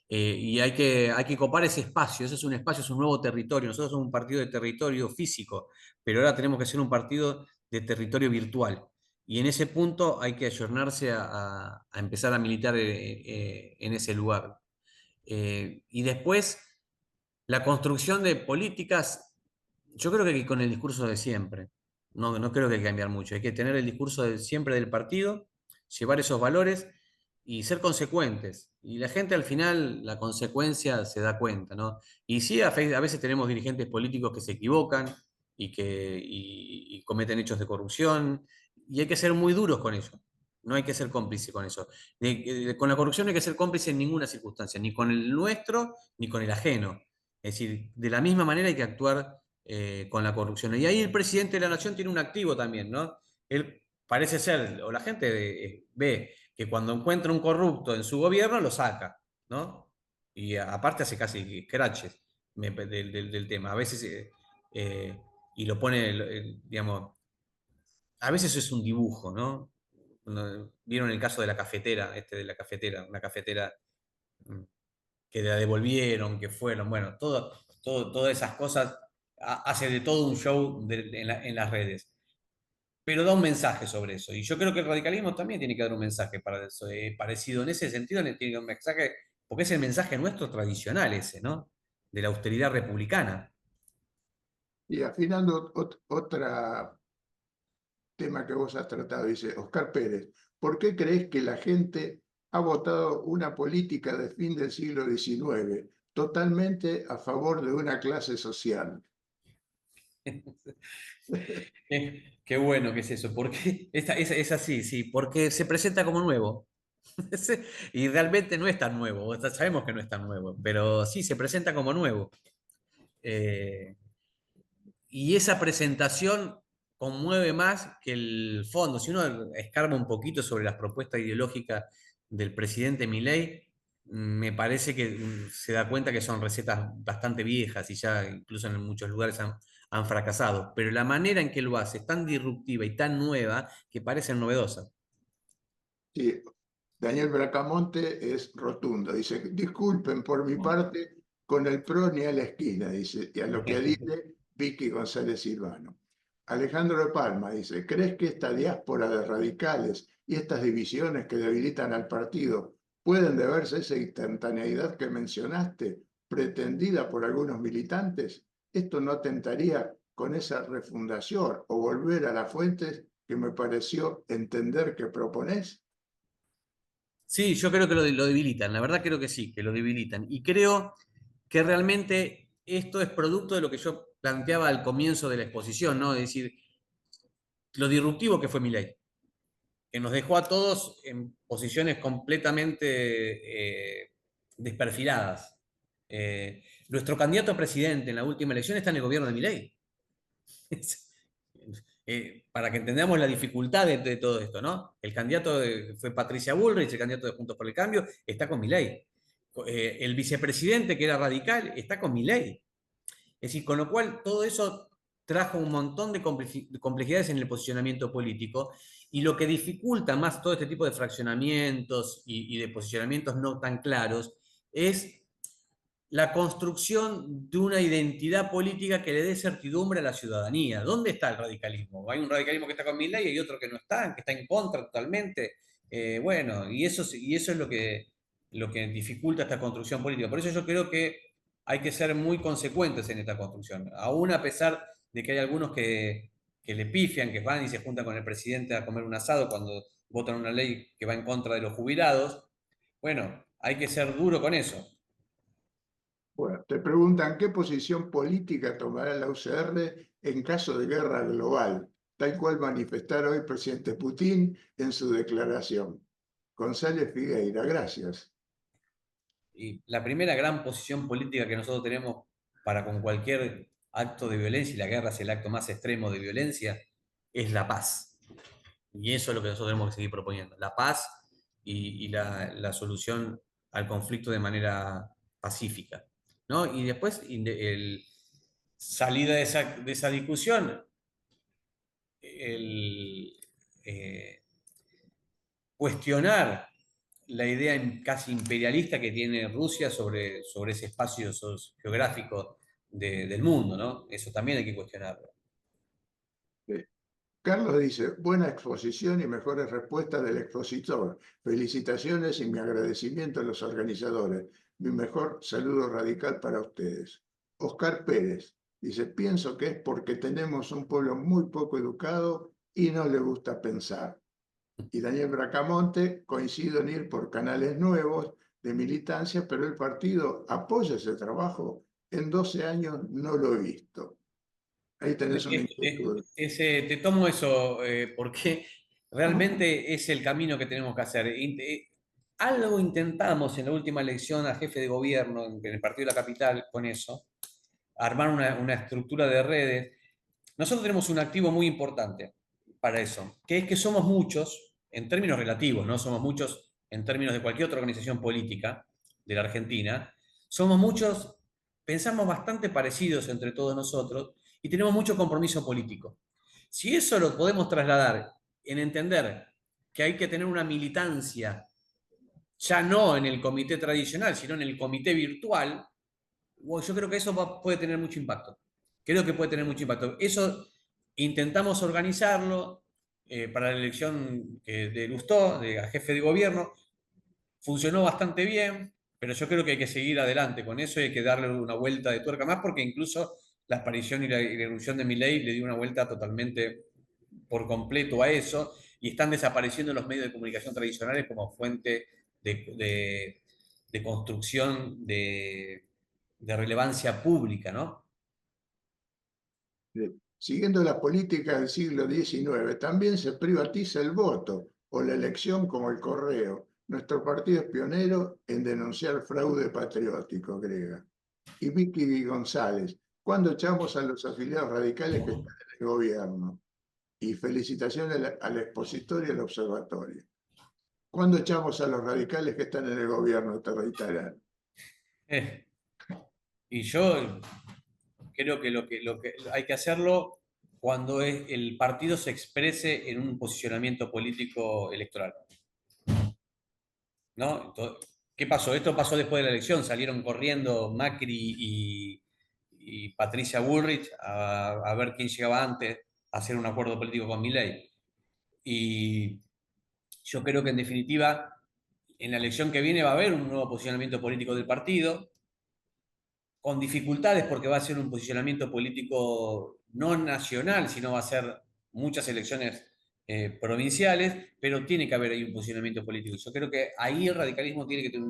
y hay que copar ese espacio, ese es un espacio, es un nuevo territorio, nosotros somos un partido de territorio físico, pero ahora tenemos que ser un partido de territorio virtual. Y en ese punto hay que ayornarse a empezar a militar en ese lugar. Y después, la construcción de políticas, yo creo que con el discurso de siempre. No creo que hay que cambiar mucho. Hay que tener el discurso de siempre del partido, llevar esos valores y ser consecuentes. Y la gente al final, la consecuencia se da cuenta, ¿no? Y sí, a veces tenemos dirigentes políticos que se equivocan y cometen hechos de corrupción, y hay que ser muy duros con eso. No hay que ser cómplice con eso. Con la corrupción no hay que ser cómplice en ninguna circunstancia, ni con el nuestro, ni con el ajeno. Es decir, de la misma manera hay que actuar con la corrupción. Y ahí el presidente de la nación tiene un activo también, ¿no? Él parece ser, o la gente ve que cuando encuentra un corrupto en su gobierno lo saca, ¿no? Y aparte hace casi scratches del tema. A veces, eh, y lo pone, digamos, a veces es un dibujo, ¿no? Vieron el caso de la cafetera, de la cafetera, una cafetera mm, que la devolvieron, que fueron, bueno, todas esas cosas, hace de todo un show en las redes, pero da un mensaje sobre eso. Y yo creo que el radicalismo también tiene que dar un mensaje para eso, parecido en ese sentido, tiene que dar un mensaje, porque es el mensaje nuestro tradicional ese, ¿no? De la austeridad republicana. Y afinando otra tema que vos has tratado, dice Oscar Pérez, ¿por qué crees que la gente ha votado una política de fin del siglo XIX totalmente a favor de una clase social? Qué bueno que es eso, porque es así, sí, porque se presenta como nuevo. Y realmente no es tan nuevo, sabemos que no es tan nuevo, pero sí se presenta como nuevo. Eh, y esa presentación conmueve más que el fondo. Si uno escarba un poquito sobre las propuestas ideológicas del presidente Milei, me parece que se da cuenta que son recetas bastante viejas y ya incluso en muchos lugares han fracasado. Pero la manera en que lo hace es tan disruptiva y tan nueva que parece novedosa. Sí, Daniel Bracamonte es rotundo, dice, disculpen por mi parte, con el PRO ni a la esquina, dice, y a lo que adhiere Vicky González Silvano. Alejandro de Palma dice, ¿crees que esta diáspora de radicales y estas divisiones que debilitan al partido pueden deberse a esa instantaneidad que mencionaste, pretendida por algunos militantes? ¿Esto no atentaría con esa refundación o volver a las fuentes que me pareció entender que proponés? Sí, yo creo que lo debilitan, la verdad creo que sí, que lo debilitan. Y creo que realmente esto es producto de lo que yo planteaba al comienzo de la exposición, ¿no? Es decir, lo disruptivo que fue Milei, que nos dejó a todos en posiciones completamente desperfiladas. Nuestro candidato a presidente en la última elección está en el gobierno de Milei. Para que entendamos la dificultad de todo esto, ¿no? El candidato fue Patricia Bullrich, el candidato de Juntos por el Cambio, está con Milei. El vicepresidente, que era radical, está con Milei. Es decir, con lo cual todo eso trajo un montón de complejidades en el posicionamiento político y lo que dificulta más todo este tipo de fraccionamientos y de posicionamientos no tan claros es la construcción de una identidad política que le dé certidumbre a la ciudadanía. ¿Dónde está el radicalismo? Hay un radicalismo que está con Milei y hay otro que no está, que está en contra totalmente. Bueno, y eso es lo que dificulta esta construcción política. Por eso yo creo que hay que ser muy consecuentes en esta construcción. Aún a pesar de que hay algunos que le pifian, que van y se juntan con el presidente a comer un asado cuando votan una ley que va en contra de los jubilados, bueno, hay que ser duro con eso. Bueno, te preguntan qué posición política tomará la UCR en caso de guerra global, tal cual manifestara hoy el presidente Putin en su declaración. González Figueira, gracias. Y la primera gran posición política que nosotros tenemos para con cualquier acto de violencia, y la guerra es el acto más extremo de violencia, es la paz. Y eso es lo que nosotros tenemos que seguir proponiendo, la paz y la solución al conflicto de manera pacífica. ¿No? Y después, salida de esa discusión, el, eh, cuestionar la idea casi imperialista que tiene Rusia sobre ese espacio geográfico del mundo, ¿no? Eso también hay que cuestionarlo. Carlos dice, buena exposición y mejores respuestas del expositor. Felicitaciones y mi agradecimiento a los organizadores. Mi mejor saludo radical para ustedes. Oscar Pérez dice, pienso que es porque tenemos un pueblo muy poco educado y no le gusta pensar. Y Daniel Bracamonte, coincido en ir por canales nuevos de militancia, pero el partido apoya ese trabajo. En 12 años no lo he visto. Ahí tenés una inquietud. Te tomo eso porque realmente es el camino que tenemos que hacer. Algo intentamos en la última elección a jefe de gobierno en el Partido de la Capital con eso, armar una estructura de redes. Nosotros tenemos un activo muy importante para eso, que es que somos muchos en términos relativos, no somos muchos en términos de cualquier otra organización política de la Argentina, somos muchos, pensamos bastante parecidos entre todos nosotros y tenemos mucho compromiso político. Si eso lo podemos trasladar en entender que hay que tener una militancia, ya no en el comité tradicional, sino en el comité virtual, yo creo que eso puede tener mucho impacto. Creo que puede tener mucho impacto. Eso intentamos organizarlo para la elección de Lustó, de jefe de gobierno. Funcionó bastante bien, pero yo creo que hay que seguir adelante con eso y hay que darle una vuelta de tuerca más, porque incluso la aparición y la irrupción de Milei le dio una vuelta totalmente por completo a eso, y están desapareciendo los medios de comunicación tradicionales como fuente de construcción de relevancia pública, ¿no? Siguiendo la política del siglo XIX, también se privatiza el voto o la elección como el correo. Nuestro partido es pionero en denunciar fraude patriótico, agrega. Y Vicky González, ¿cuándo echamos a los afiliados radicales que están en el gobierno? Y felicitaciones al expositor y al observatorio. ¿Cuándo echamos a los radicales que están en el gobierno? Te reiterarán. Y yo creo que lo que hay que hacerlo cuando el partido se exprese en un posicionamiento político electoral, ¿no? Entonces, ¿qué pasó? Esto pasó después de la elección, salieron corriendo Macri y Patricia Bullrich a ver quién llegaba antes a hacer un acuerdo político con Milei. Y yo creo que en definitiva, en la elección que viene va a haber un nuevo posicionamiento político del partido, con dificultades porque va a ser un posicionamiento político no nacional, sino va a ser muchas elecciones provinciales, pero tiene que haber ahí un posicionamiento político. Yo creo que ahí el radicalismo tiene que tener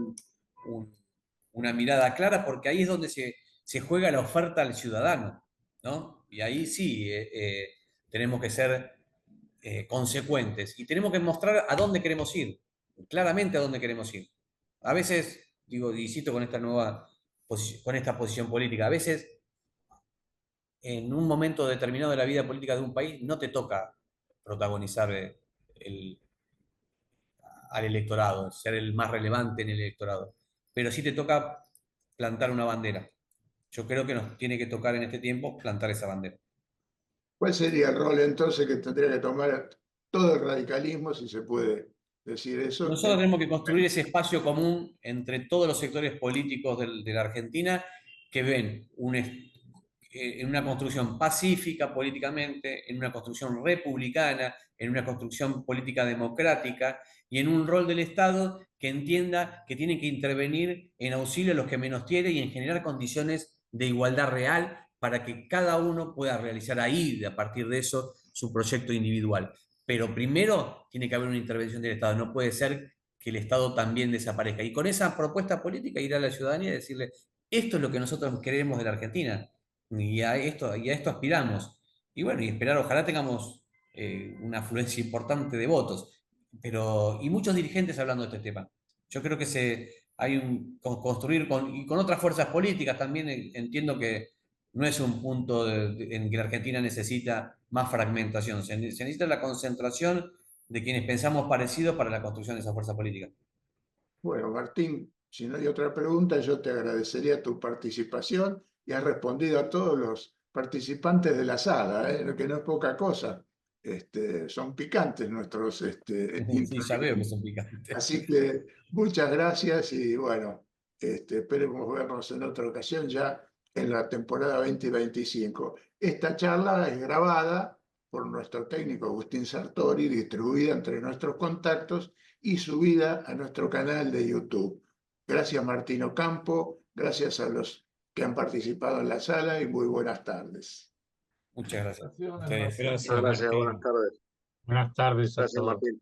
una mirada clara, porque ahí es donde se juega la oferta al ciudadano, ¿no? Y ahí sí tenemos que ser consecuentes y tenemos que mostrar a dónde queremos ir, claramente a dónde queremos ir. A veces, digo, insisto con esta posición política, a veces en un momento determinado de la vida política de un país no te toca protagonizar al electorado, ser el más relevante en el electorado, pero sí te toca plantar una bandera. Yo creo que nos tiene que tocar en este tiempo plantar esa bandera. ¿Cuál sería el rol entonces que tendría que tomar todo el radicalismo, si se puede decir eso? Nosotros tenemos que construir ese espacio común entre todos los sectores políticos de la Argentina que ven en una construcción pacífica políticamente, en una construcción republicana, en una construcción política democrática y en un rol del Estado que entienda que tiene que intervenir en auxilio a los que menos tienen y en generar condiciones de igualdad real para que cada uno pueda realizar ahí, a partir de eso, su proyecto individual. Pero primero tiene que haber una intervención del Estado, no puede ser que el Estado también desaparezca. Y con esa propuesta política ir a la ciudadanía y decirle, esto es lo que nosotros queremos de la Argentina, y a esto aspiramos. Y bueno, y esperar, ojalá tengamos una afluencia importante de votos, y muchos dirigentes hablando de este tema. Yo creo que construir y con otras fuerzas políticas también entiendo que no es un punto en que la Argentina necesita más fragmentación, se necesita la concentración de quienes pensamos parecidos para la construcción de esa fuerza política. Bueno, Martín, si no hay otra pregunta, yo te agradecería tu participación y has respondido a todos los participantes de la sala, que no es poca cosa. Son picantes nuestros Sí, ya veo que intervinientes. son picantes. Así que muchas gracias y bueno, esperemos vernos en otra ocasión ya en la temporada 2025. Esta charla es grabada por nuestro técnico Agustín Sartori, distribuida entre nuestros contactos y subida a nuestro canal de YouTube. Gracias Martín Ocampo, gracias a los que han participado en la sala y muy buenas tardes. Muchas gracias. Gracias, Muchas gracias, buenas Martín. tardes. Buenas tardes a Gracias, todos. Martín.